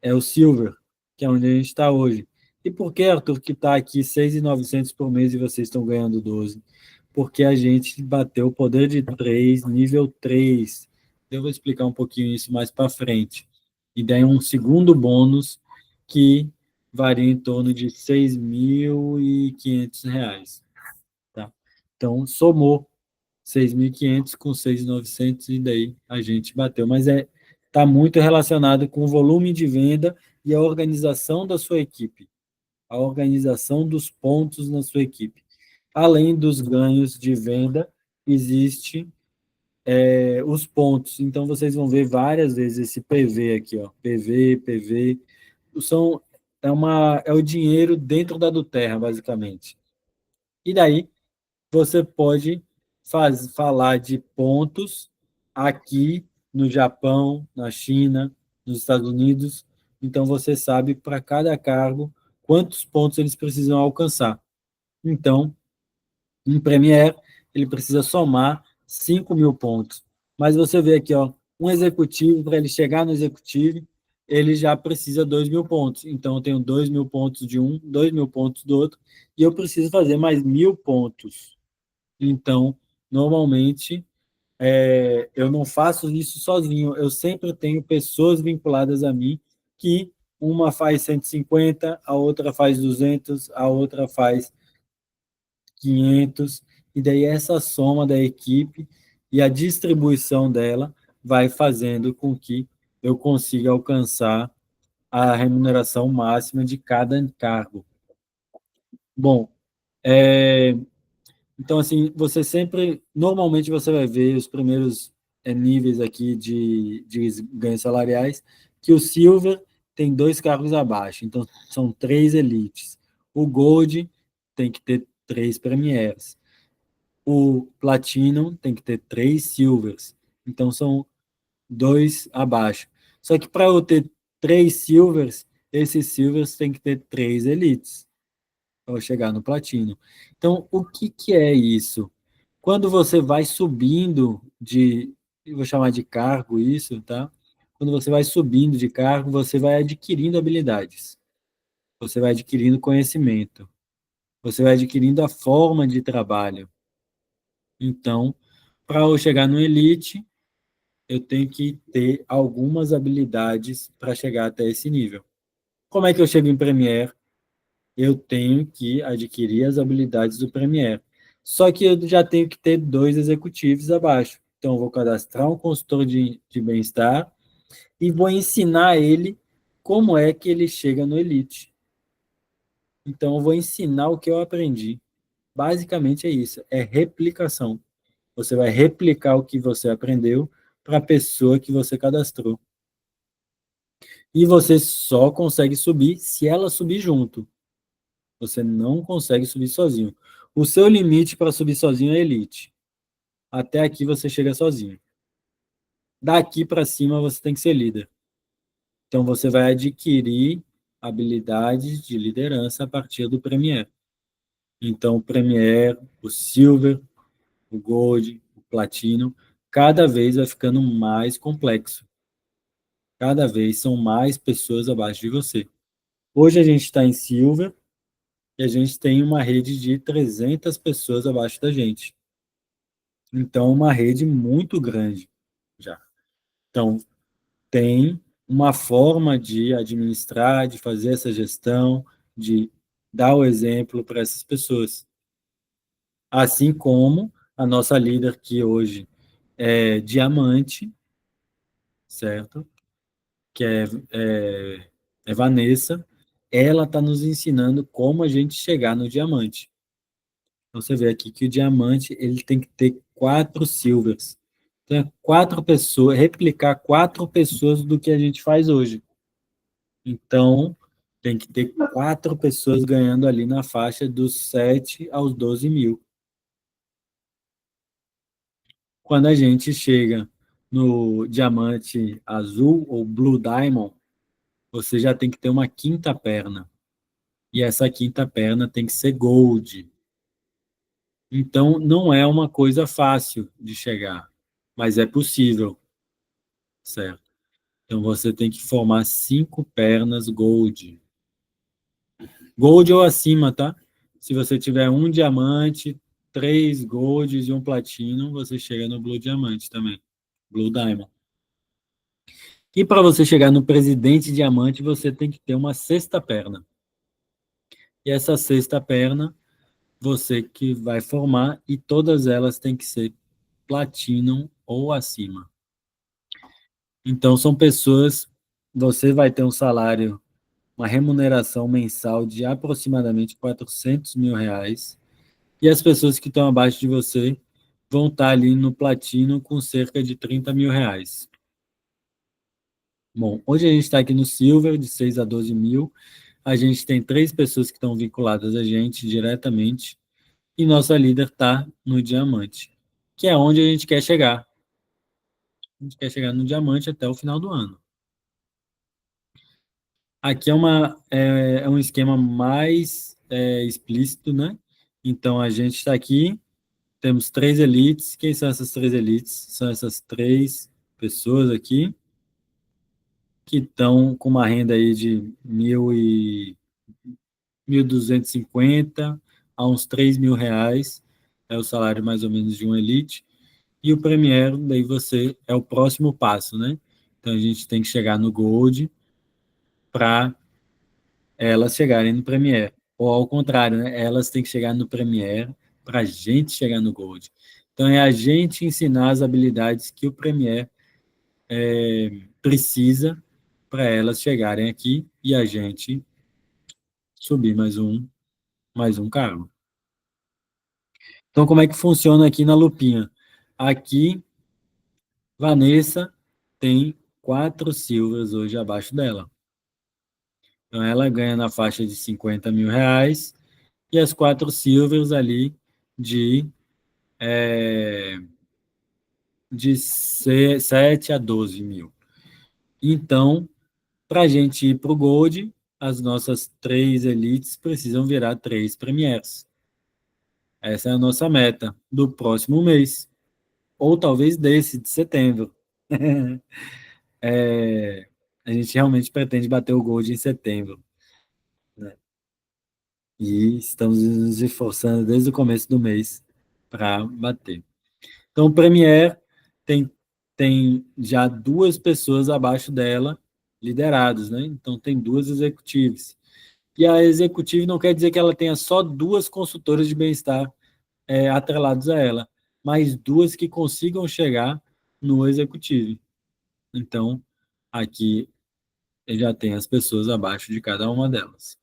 [SPEAKER 2] é o Silver, que é onde a gente está hoje. E por que, Arthur, que está aqui 6.900 por mês e vocês estão ganhando 12? Porque a gente bateu o poder de 3, nível 3. Eu vou explicar um pouquinho isso mais para frente. E daí um segundo bônus que varia em torno de R$ 6.500. Tá? Então, somou 6.500 com 6.900 e daí a gente bateu. Mas está muito relacionado com o volume de venda e a organização da sua equipe, a organização dos pontos na sua equipe. Além dos ganhos de venda, existe os pontos. Então, vocês vão ver várias vezes esse PV aqui, ó, PV. É o dinheiro dentro da Duterra, basicamente. E daí, você pode falar de pontos aqui no Japão, na China, nos Estados Unidos. Então, você sabe para cada cargo quantos pontos eles precisam alcançar. Então, em Premiere, ele precisa somar 5.000 pontos. Mas você vê aqui, ó, um executivo, para ele chegar no executivo, ele já precisa 2.000 pontos. Então, eu tenho 2.000 pontos de um, 2.000 pontos do outro, e eu preciso fazer mais 1.000 pontos. Então, normalmente, eu não faço isso sozinho. Eu sempre tenho pessoas vinculadas a mim que uma faz 150, a outra faz 200, a outra faz 500, e daí essa soma da equipe e a distribuição dela vai fazendo com que eu consiga alcançar a remuneração máxima de cada cargo. Bom, então, assim, normalmente você vai ver os primeiros níveis aqui de ganhos salariais, que o Silver tem 2 cargos abaixo, então são 3 elites. O Gold tem que ter 3 Premiers. O Platinum tem que ter 3 Silvers, então são 2 abaixo. Só que para eu ter 3 Silvers, esses Silvers tem que ter 3 Elites para chegar no Platino. Então, o que é isso? Quando você vai subindo eu vou chamar de cargo isso, tá? Quando você vai subindo de cargo, você vai adquirindo habilidades, você vai adquirindo conhecimento, você vai adquirindo a forma de trabalho. Então, para eu chegar no Elite, eu tenho que ter algumas habilidades para chegar até esse nível. Como é que eu chego em Premiere? Eu tenho que adquirir as habilidades do Premiere. Só que eu já tenho que ter 2 executivos abaixo. Então, eu vou cadastrar um consultor de bem-estar e vou ensinar ele como é que ele chega no Elite. Então, eu vou ensinar o que eu aprendi. Basicamente é isso, é replicação. Você vai replicar o que você aprendeu para a pessoa que você cadastrou. E você só consegue subir se ela subir junto. Você não consegue subir sozinho. O seu limite para subir sozinho é Elite. Até aqui você chega sozinho. Daqui para cima você tem que ser líder. Então você vai adquirir habilidades de liderança a partir do Premier. Então, o Premier, o Silver, o Gold, o Platino, cada vez vai ficando mais complexo. Cada vez são mais pessoas abaixo de você. Hoje a gente está em Silver e a gente tem uma rede de 300 pessoas abaixo da gente. Então, uma rede muito grande já. Então, tem uma forma de administrar, de fazer essa gestão, de dar o exemplo para essas pessoas. Assim como a nossa líder, que hoje é diamante, certo? Que é Vanessa, ela está nos ensinando como a gente chegar no diamante. Então, você vê aqui que o diamante ele tem que ter 4 silvers. Então, 4 pessoas, replicar 4 pessoas do que a gente faz hoje. Então, tem que ter 4 pessoas ganhando ali na faixa dos 7 aos 12 mil. Quando a gente chega no diamante azul ou blue diamond, você já tem que ter uma quinta perna. E essa quinta perna tem que ser gold. Então, não é uma coisa fácil de chegar, mas é possível, certo? Então, você tem que formar 5 pernas gold. Gold ou acima, tá? Se você tiver um diamante, 3 golds e um platino, você chega no blue diamante também. Blue diamond. E para você chegar no presidente diamante, você tem que ter uma sexta perna. E essa sexta perna, você que vai formar, e todas elas têm que ser platinum ou acima. Então, são pessoas, você vai ter um salário, uma remuneração mensal de aproximadamente 400 mil reais, e as pessoas que estão abaixo de você vão estar ali no platino com cerca de 30 mil reais. Bom, hoje a gente está aqui no Silver, de 6 a 12 mil. A gente tem 3 pessoas que estão vinculadas a gente diretamente, e nossa líder está no Diamante, que é onde a gente quer chegar. A gente quer chegar no Diamante até o final do ano. Aqui é um esquema mais explícito, né? Então, a gente está aqui, temos 3 elites. Quem são essas 3 elites? São essas 3 pessoas aqui, que estão com uma renda aí de 1.250 a uns 3 mil reais, é o salário mais ou menos de um elite, e o Premier, daí você, é o próximo passo, né? Então, a gente tem que chegar no Gold para elas chegarem no Premier, ou ao contrário, né? Elas têm que chegar no Premier para a gente chegar no Gold. Então, é a gente ensinar as habilidades que o Premier precisa para elas chegarem aqui e a gente subir mais um cargo. Então, como é que funciona aqui na lupinha? Aqui, Vanessa tem 4 silvers hoje abaixo dela. Então, ela ganha na faixa de 50 mil reais e as 4 silvers ali de 7 a 12 mil. Então, para a gente ir para o Gold, as nossas 3 elites precisam virar 3 Premiers. Essa é a nossa meta do próximo mês, ou talvez desse, de setembro. A gente realmente pretende bater o Gold em setembro, né? E estamos nos esforçando desde o começo do mês para bater. Então, o Premier tem já 2 pessoas abaixo dela liderados, né? Então, tem 2 executivos. E a executiva não quer dizer que ela tenha só 2 consultoras de bem-estar atrelados a ela, mas 2 que consigam chegar no executivo. Então, aqui já tem as pessoas abaixo de cada uma delas.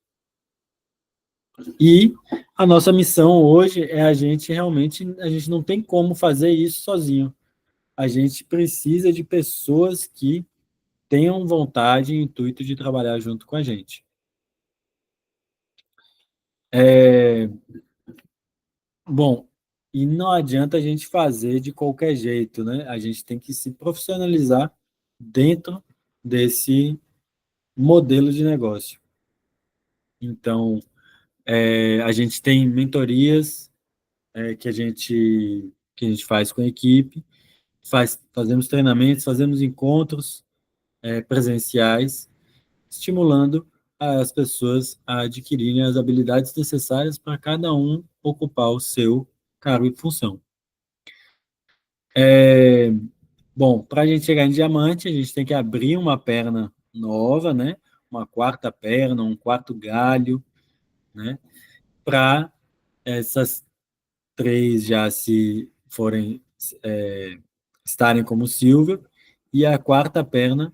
[SPEAKER 2] E a nossa missão hoje é a gente não tem como fazer isso sozinho. A gente precisa de pessoas que tenham vontade e intuito de trabalhar junto com a gente. Bom, e não adianta a gente fazer de qualquer jeito, né? A gente tem que se profissionalizar dentro desse modelo de negócio. Então, A gente tem mentorias que a gente faz com a equipe, fazemos treinamentos, fazemos encontros presenciais, estimulando as pessoas a adquirirem as habilidades necessárias para cada um ocupar o seu cargo e função. Bom, para a gente chegar em diamante, a gente tem que abrir uma perna nova, né? Uma quarta perna, um quarto galho, né? Para essas três já se forem estarem como silver, e a quarta perna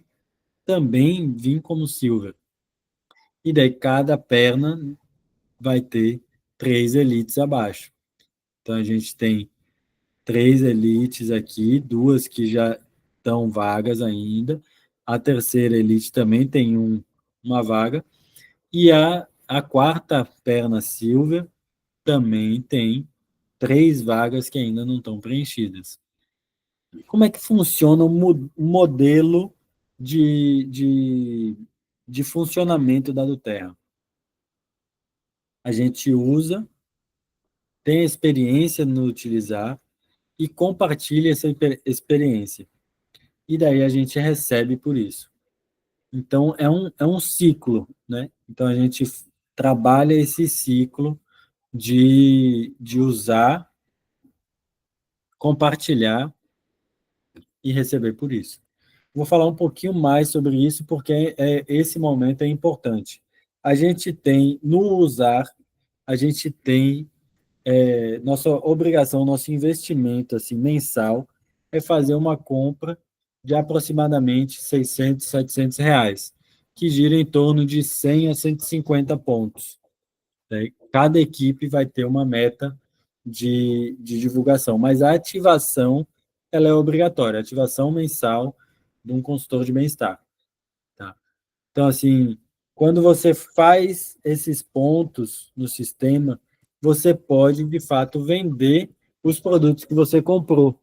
[SPEAKER 2] também vir como silver. E daí cada perna vai ter 3 elites abaixo. Então a gente tem 3 elites aqui, 2 que já estão vagas ainda. A terceira elite também tem uma vaga. E a quarta perna silver também tem 3 vagas que ainda não estão preenchidas. Como é que funciona o modelo de funcionamento da Duterra? A gente usa, tem experiência no utilizar e compartilha essa experiência. E daí a gente recebe por isso. Então, é um ciclo, né? Então, a gente trabalha esse ciclo de usar, compartilhar e receber por isso. Vou falar um pouquinho mais sobre isso, porque esse momento é importante. A gente tem, no usar, a gente tem nossa obrigação, nosso investimento assim, mensal é fazer uma compra de aproximadamente 600, 700 reais, que gira em torno de 100 a 150 pontos. Né? Cada equipe vai ter uma meta de divulgação, mas a ativação ela é obrigatória, a ativação mensal de um consultor de bem-estar. Tá? Então, assim, quando você faz esses pontos no sistema, você pode, de fato, vender os produtos que você comprou.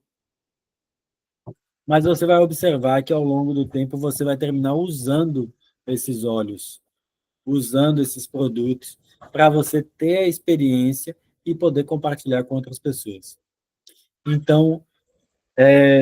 [SPEAKER 2] Mas você vai observar que, ao longo do tempo, você vai terminar usando esses óleos, usando esses produtos, para você ter a experiência e poder compartilhar com outras pessoas. Então,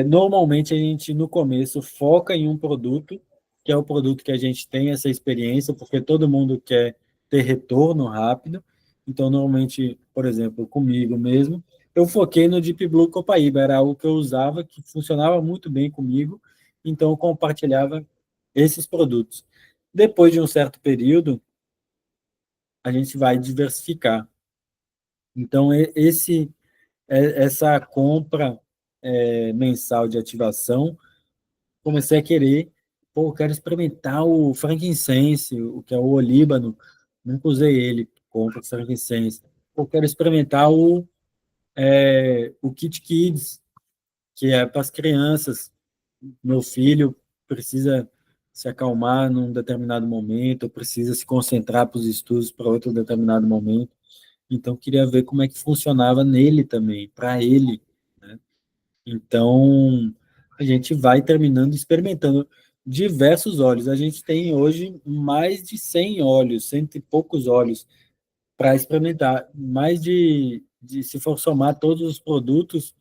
[SPEAKER 2] normalmente, a gente, no começo, foca em um produto, que é o produto que a gente tem essa experiência, porque todo mundo quer ter retorno rápido. Então, normalmente, por exemplo, comigo mesmo, eu foquei no Deep Blue Copaíba, era algo que eu usava, que funcionava muito bem comigo, então eu compartilhava esses produtos. Depois de um certo período, a gente vai diversificar. Então, essa compra mensal de ativação, comecei a querer, pô, eu quero experimentar o frankincense, o que é o olíbano, nunca usei ele, compra frankincense. Pô, eu quero experimentar o Kit Kids, que é para as crianças. Meu filho precisa se acalmar num determinado momento, ou precisa se concentrar para os estudos para outro determinado momento. Então, queria ver como é que funcionava nele também, para ele, né? Então, a gente vai terminando experimentando diversos óleos. A gente tem hoje mais de 100 óleos, cento e poucos óleos para experimentar. Se for somar todos os produtos,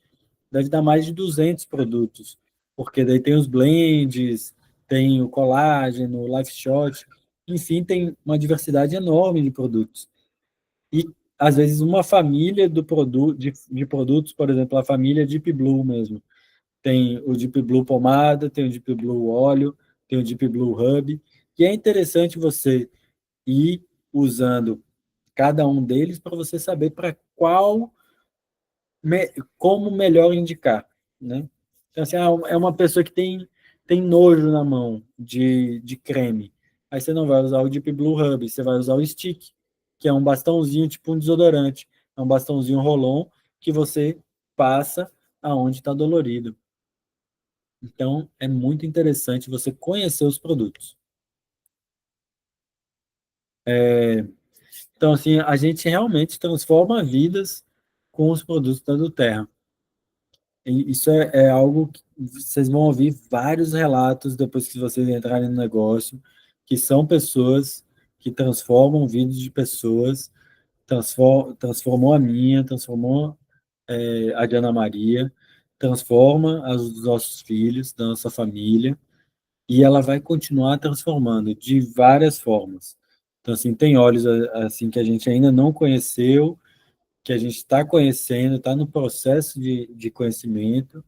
[SPEAKER 2] deve dar mais de 200 produtos. Porque daí tem os blends, tem o colágeno, o life shot, enfim, tem uma diversidade enorme de produtos. E, às vezes, uma família de produtos, por exemplo, a família Deep Blue mesmo. Tem o Deep Blue pomada, tem o Deep Blue óleo, tem o Deep Blue Hub, e é interessante você ir usando cada um deles para você saber para como melhor indicar, né? Então, assim, é uma pessoa que tem nojo na mão de creme. Aí você não vai usar o Deep Blue Hub, você vai usar o Stick, que é um bastãozinho, tipo um desodorante. É um bastãozinho Rolon que você passa aonde está dolorido. Então, é muito interessante você conhecer os produtos. Então, assim, a gente realmente transforma vidas com os produtos da Duterra. E isso é algo que vocês vão ouvir vários relatos depois que vocês entrarem no negócio, que são pessoas que transformam vidas de pessoas transformou a minha, transformou a de Ana Maria, transforma os nossos filhos, da nossa família, e ela vai continuar transformando de várias formas. Então, assim, tem olhos assim que a gente ainda não conheceu, que a gente está conhecendo, está no processo de conhecimento,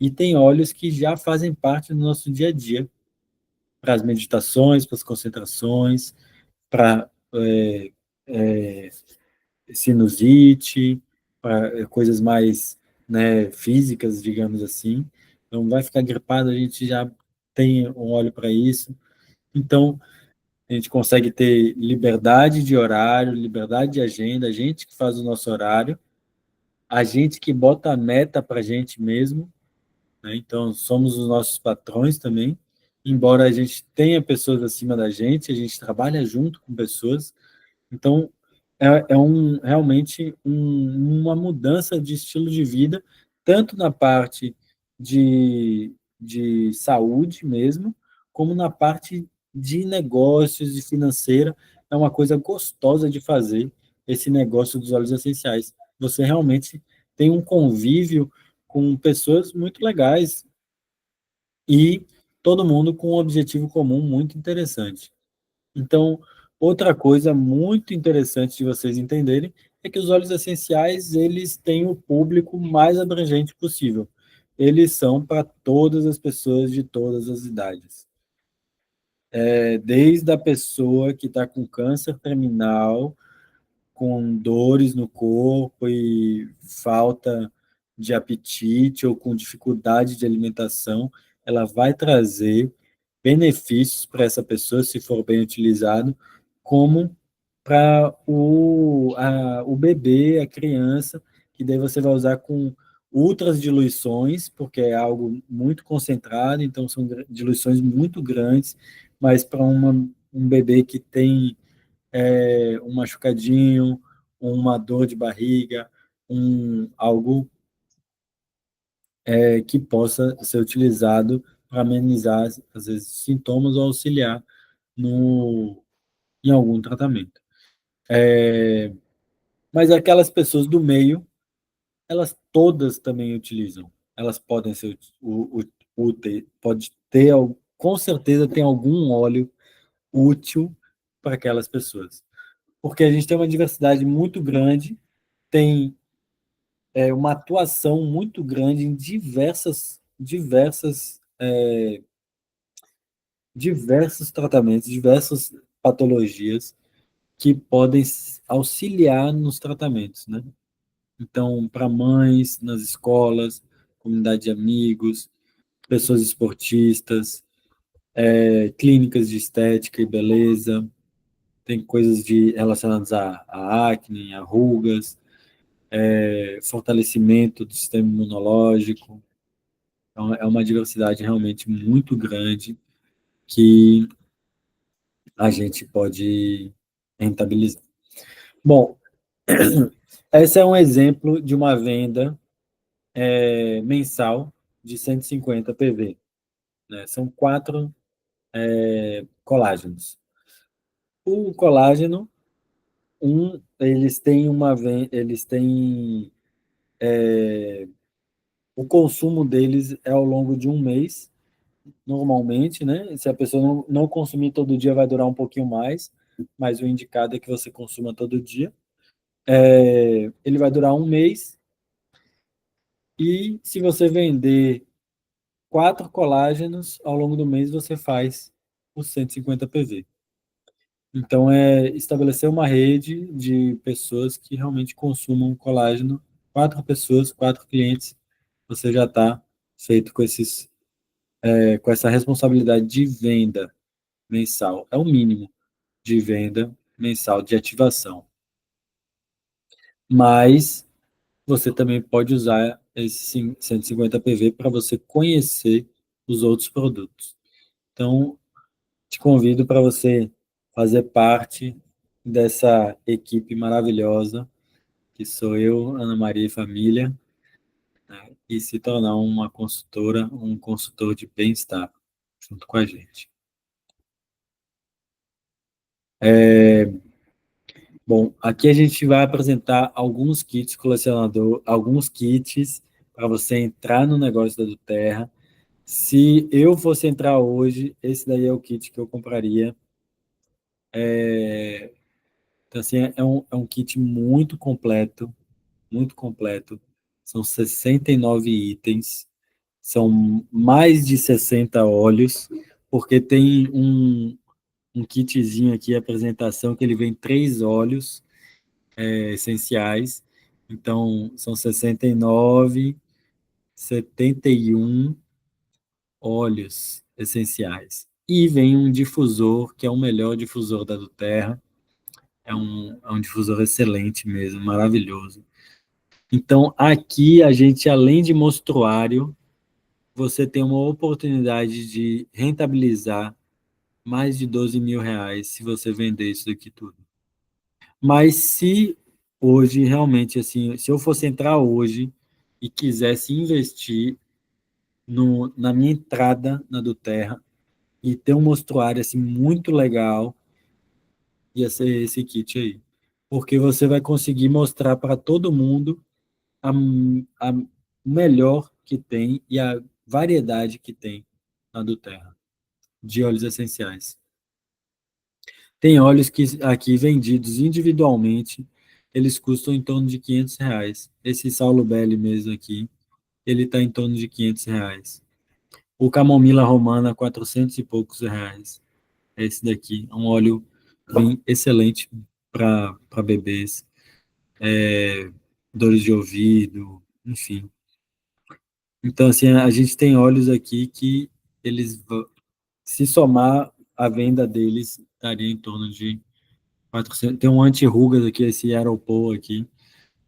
[SPEAKER 2] e tem olhos que já fazem parte do nosso dia a dia, para as meditações, para as concentrações, para sinusite, para coisas mais, né, físicas, digamos assim. Então, vai ficar gripado, a gente já tem um óleo para isso. Então, a gente consegue ter liberdade de horário, liberdade de agenda, a gente que faz o nosso horário, a gente que bota a meta para a gente mesmo, né? Então, somos os nossos patrões também. Embora a gente tenha pessoas acima da gente, a gente trabalha junto com pessoas. Então, realmente uma mudança de estilo de vida, tanto na parte de saúde mesmo, como na parte de negócios e financeira. É uma coisa gostosa de fazer esse negócio dos óleos essenciais. Você realmente tem um convívio com pessoas muito legais e todo mundo com um objetivo comum muito interessante. Então, outra coisa muito interessante de vocês entenderem é que os óleos essenciais, eles têm o público mais abrangente possível. Eles são para todas as pessoas de todas as idades. Desde a pessoa que está com câncer terminal, com dores no corpo e falta de apetite ou com dificuldade de alimentação, ela vai trazer benefícios para essa pessoa, se for bem utilizado, como para o bebê, a criança, que daí você vai usar com ultras diluições, porque é algo muito concentrado, então são diluições muito grandes, mas para um bebê que tem um machucadinho, uma dor de barriga, algo que possa ser utilizado para amenizar, às vezes, sintomas ou auxiliar em algum tratamento. Mas aquelas pessoas do meio, elas todas também utilizam. Elas podem ser úteis, pode ter, com certeza tem algum óleo útil para aquelas pessoas. Porque a gente tem uma diversidade muito grande, tem uma atuação muito grande em diversos tratamentos, diversas patologias que podem auxiliar nos tratamentos, né? Então, para mães, nas escolas, comunidade de amigos, pessoas esportistas, clínicas de estética e beleza, tem coisas relacionadas a acne, a rugas, fortalecimento do sistema imunológico. Então, é uma diversidade realmente muito grande que a gente pode rentabilizar. Bom, esse é um exemplo de uma venda mensal de 150 PV. Né? São 4 colágenos. O colágeno, eles têm o consumo deles é ao longo de um mês, normalmente, né? Se a pessoa não consumir todo dia, vai durar um pouquinho mais, mas o indicado é que você consuma todo dia. Ele vai durar um mês, e se você vender 4 colágenos, ao longo do mês você faz os 150 PV. Então, estabelecer uma rede de pessoas que realmente consumam colágeno, 4 pessoas, 4 clientes, você já está feito com essa responsabilidade de venda mensal. É o mínimo de venda mensal de ativação. Mas você também pode usar esse 150 PV para você conhecer os outros produtos. Então, te convido para você fazer parte dessa equipe maravilhosa, que sou eu, Ana Maria e família, né, e se tornar uma consultora, um consultor de bem-estar junto com a gente. Bom, aqui a gente vai apresentar alguns kits colecionador, alguns kits para você entrar no negócio da Duterra. Se eu fosse entrar hoje, esse daí é o kit que eu compraria. Então, assim, é um kit muito completo, muito completo. São 69 itens, são mais de 60 óleos, porque tem um kitzinho aqui, apresentação, que ele vem 3 óleos essenciais. Então, são 69, 71 óleos essenciais. E vem um difusor, que é o melhor difusor da Duterra. É um difusor excelente mesmo, maravilhoso. Então, aqui a gente, além de mostruário, você tem uma oportunidade de rentabilizar mais de 12 mil reais se você vender isso daqui tudo. Mas se hoje, realmente, assim, se eu fosse entrar hoje e quisesse investir na minha entrada na Duterra e ter um mostruário assim, muito legal, ia ser esse kit aí. Porque você vai conseguir mostrar para todo mundo a melhor que tem e a variedade que tem na Duterra de óleos essenciais. Tem óleos que aqui vendidos individualmente, eles custam em torno de R$ 500. Esse Saulo Belli mesmo aqui, ele está em torno de R$ 500. O Camomila Romana, 400 e poucos reais. Esse daqui é um óleo bem excelente para bebês, dores de ouvido, enfim. Então, assim, a gente tem óleos aqui que eles, se somar a venda deles, estaria em torno de 400. Tem um anti-rugas aqui, esse Aeropol aqui,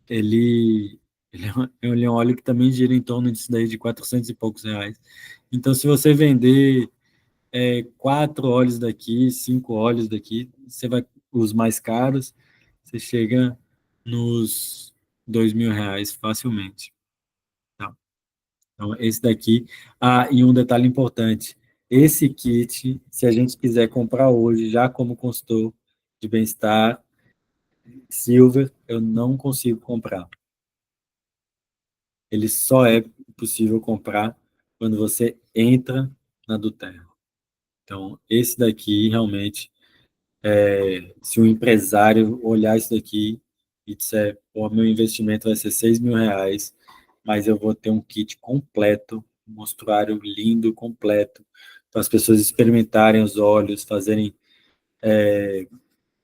[SPEAKER 2] ele é um óleo que também gira em torno disso daí, de 400 e poucos reais. Então, se você vender 4 óleos daqui, 5 óleos daqui, você vai, os mais caros, você chega nos 2 mil reais facilmente. Tá? Então, esse daqui. Ah, e um detalhe importante: esse kit, se a gente quiser comprar hoje, já como consultor de bem-estar, Silver, eu não consigo comprar. Ele só é possível comprar quando você entra na Duterra. Então, esse daqui, realmente, se um empresário olhar isso daqui e disser, o meu investimento vai ser 6 mil reais, mas eu vou ter um kit completo, um mostruário lindo, completo, para as pessoas experimentarem os óleos, fazerem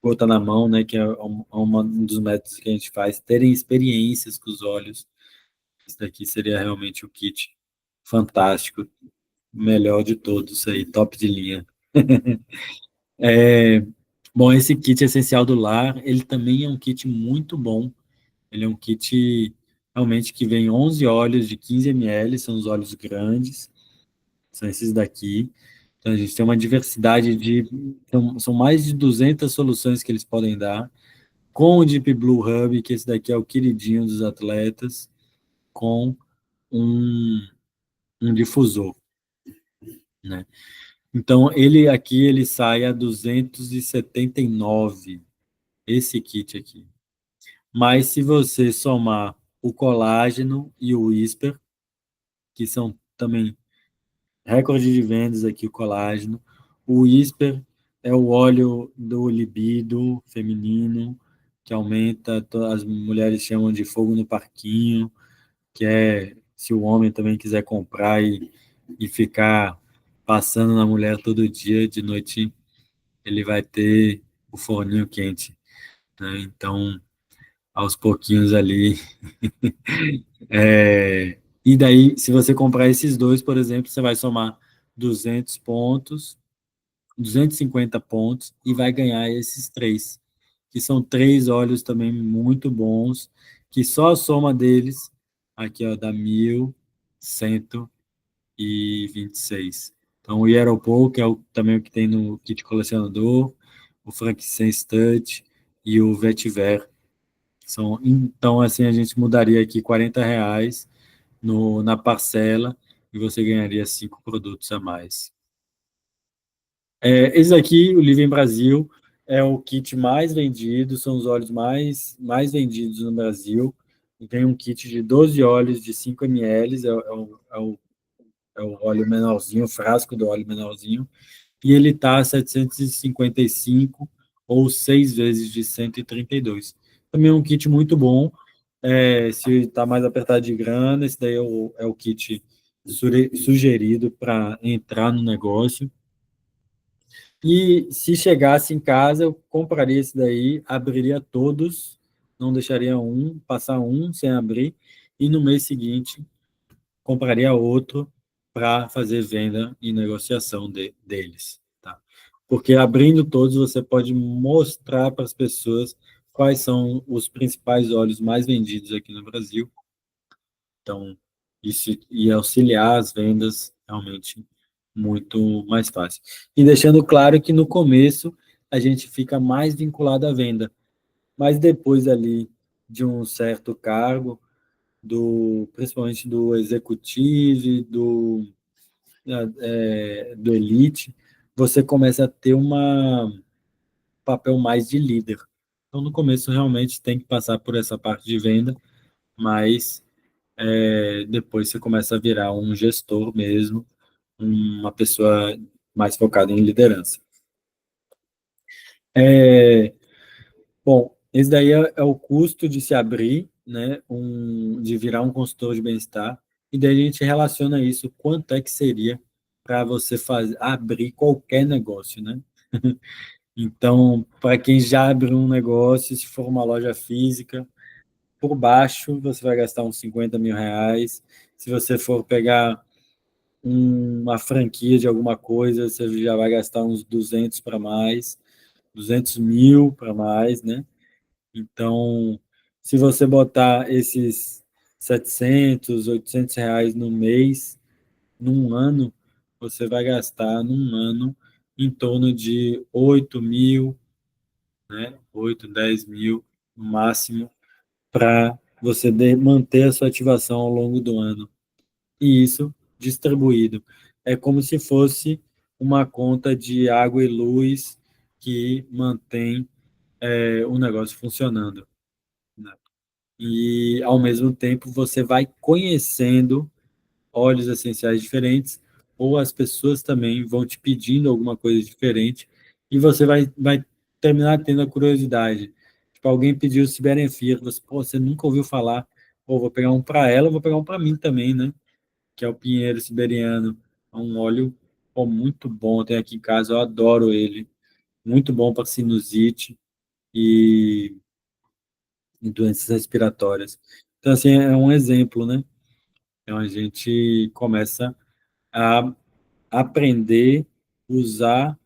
[SPEAKER 2] gota na mão, né, que é um dos métodos que a gente faz, terem experiências com os óleos. Isso daqui seria realmente o kit fantástico, melhor de todos aí, top de linha. Bom, esse kit essencial do lar, ele também é um kit muito bom. Ele é um kit realmente que vem 11 óleos de 15 ml, são os óleos grandes, são esses daqui. Então, a gente tem uma diversidade são mais de 200 soluções que eles podem dar, com o Deep Blue Hub, que esse daqui é o queridinho dos atletas, com um difusor, né? Então, ele sai a 279, esse kit aqui. Mas se você somar o colágeno e o Whisper, que são também recorde de vendas aqui, o colágeno, o Whisper é o óleo do libido feminino, que aumenta, as mulheres chamam de fogo no parquinho, que é se o homem também quiser comprar e ficar passando na mulher todo dia, de noite ele vai ter o forninho quente, né? Então, aos pouquinhos ali. E daí, se você comprar esses dois, por exemplo, você vai somar 200 pontos, 250 pontos, e vai ganhar esses três, que são 3 óleos também muito bons, que só a soma deles, aqui, ó, dá 1.126. Então, o Aeropol, que é também o que tem no kit colecionador, o Frankincense Touch e o Vetiver. Então, assim, a gente mudaria aqui R$ 40 na parcela e você ganharia 5 produtos a mais. Esse aqui, o Livre em Brasil, é o kit mais vendido, são os óleos mais vendidos no Brasil. E tem um kit de 12 óleos de 5 ml, é o óleo menorzinho, o frasco do óleo menorzinho, e ele está a 755 ou 6 vezes de 132. Também é um kit muito bom. Se está mais apertado de grana, esse daí é o kit sugerido para entrar no negócio. E se chegasse em casa, eu compraria esse daí, abriria todos, não deixaria passar um sem abrir, e no mês seguinte compraria outro para fazer venda e negociação deles, tá? Porque abrindo todos, você pode mostrar para as pessoas quais são os principais óleos mais vendidos aqui no Brasil. Então, isso ia auxiliar as vendas realmente muito mais fácil. E deixando claro que no começo a gente fica mais vinculado à venda, mas depois ali de um certo cargo, principalmente do executivo, do elite, você começa a ter um papel mais de líder. Então, no começo, realmente tem que passar por essa parte de venda, mas depois você começa a virar um gestor mesmo, uma pessoa mais focada em liderança. Bom, esse daí é o custo de se abrir, né, de virar um consultor de bem-estar, e daí a gente relaciona isso, quanto é que seria para você abrir qualquer negócio, né? Então, para quem já abriu um negócio, se for uma loja física, por baixo você vai gastar uns 50 mil reais. Se você for pegar uma franquia de alguma coisa, você já vai gastar uns 200 para mais, 200 mil para mais, né? Então, se você botar esses 700, 800 reais no mês, num ano, você vai gastar num ano em torno de 8 mil, né? 8, 10 mil no máximo, para você manter a sua ativação ao longo do ano. E isso distribuído. É como se fosse uma conta de água e luz que mantém o negócio funcionando, né? E, ao mesmo tempo, você vai conhecendo óleos essenciais diferentes, ou as pessoas também vão te pedindo alguma coisa diferente, e você vai terminar tendo a curiosidade. Tipo, alguém pediu o Siberian Fir, você nunca ouviu falar, pô, vou pegar um para ela, vou pegar um para mim também, né? Que é o pinheiro siberiano. É um óleo, pô, muito bom, tem aqui em casa, eu adoro ele. Muito bom para sinusite e doenças respiratórias. Então, assim, é um exemplo, né? Então, a gente começa a aprender, usar,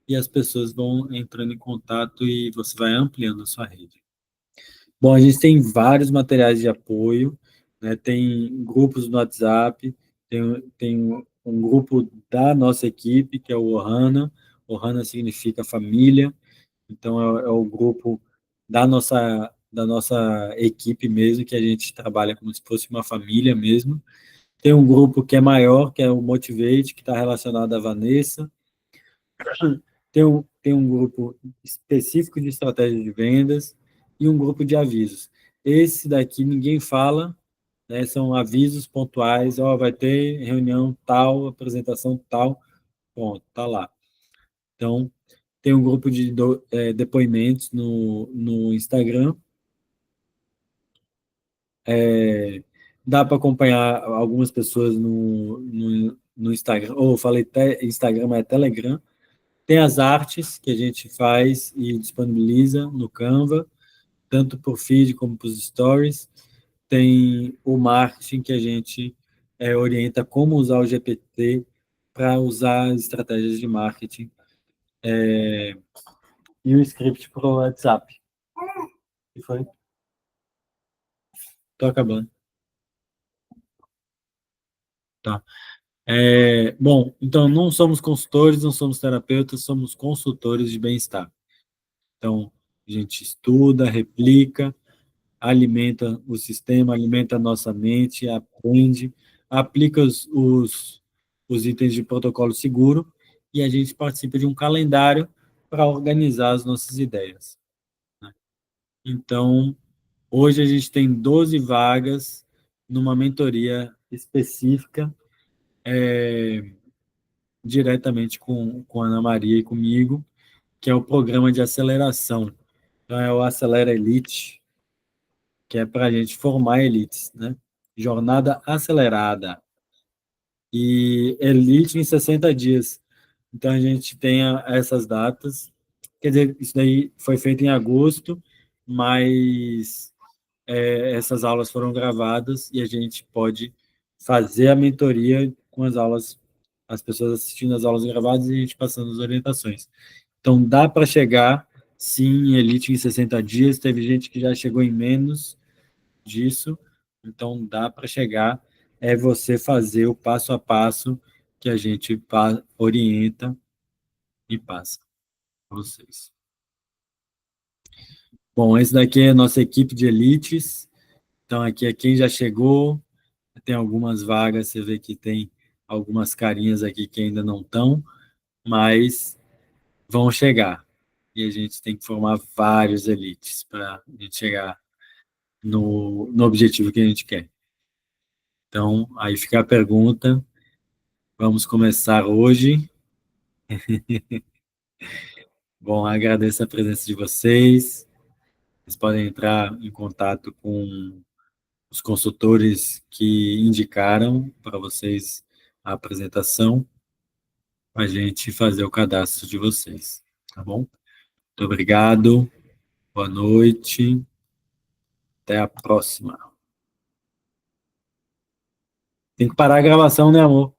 [SPEAKER 2] e as pessoas vão entrando em contato e você vai ampliando a sua rede. Bom, a gente tem vários materiais de apoio, né? Tem grupos no WhatsApp, tem um grupo da nossa equipe, que é o Ohana. Ohana significa família, então é o grupo da nossa equipe mesmo, que a gente trabalha como se fosse uma família mesmo. Tem um grupo que é maior, que é o Motivate, que está relacionado à Vanessa. Tem um grupo específico de estratégia de vendas e um grupo de avisos. Esse daqui ninguém fala, né? São avisos pontuais, vai ter reunião tal, apresentação tal, pronto, tá lá. Então, tem um grupo de depoimentos no Instagram. Dá para acompanhar algumas pessoas no Instagram, ou falei Instagram, mas é Telegram. Tem as artes que a gente faz e disponibiliza no Canva, tanto por feed como para os stories. Tem o marketing, que a gente orienta como usar o GPT para usar as estratégias de marketing, e o script para o WhatsApp. Que foi? Estou acabando. Tá. Bom, então não somos consultores, não somos terapeutas, somos consultores de bem-estar. Então, a gente estuda, replica, alimenta o sistema, alimenta a nossa mente, aprende, aplica os itens de protocolo seguro, e a gente participa de um calendário para organizar as nossas ideias, né? Então, hoje a gente tem 12 vagas numa mentoria específica, diretamente com a Ana Maria e comigo, que é o programa de aceleração. Então, é o Acelera Elite, que é para a gente formar elites, né? Jornada acelerada. E elite em 60 dias. Então, a gente tem essas datas. Quer dizer, isso daí foi feito em agosto, mas essas aulas foram gravadas e a gente pode fazer a mentoria com as aulas, as pessoas assistindo as aulas gravadas e a gente passando as orientações. Então, dá para chegar, sim, em elite em 60 dias. Teve gente que já chegou em menos disso. Então, dá para chegar. É você fazer o passo a passo que a gente orienta e passa para vocês. Bom, esse daqui é a nossa equipe de elites. Então, aqui é quem já chegou. Tem algumas vagas, você vê que tem algumas carinhas aqui que ainda não estão, mas vão chegar. E a gente tem que formar vários elites para a gente chegar no objetivo que a gente quer. Então, aí fica a pergunta. Vamos começar hoje. Bom, agradeço a presença de vocês. Vocês podem entrar em contato com os consultores que indicaram para vocês a apresentação, para a gente fazer o cadastro de vocês, tá bom? Muito obrigado, boa noite, até a próxima. Tem que parar a gravação, né, amor?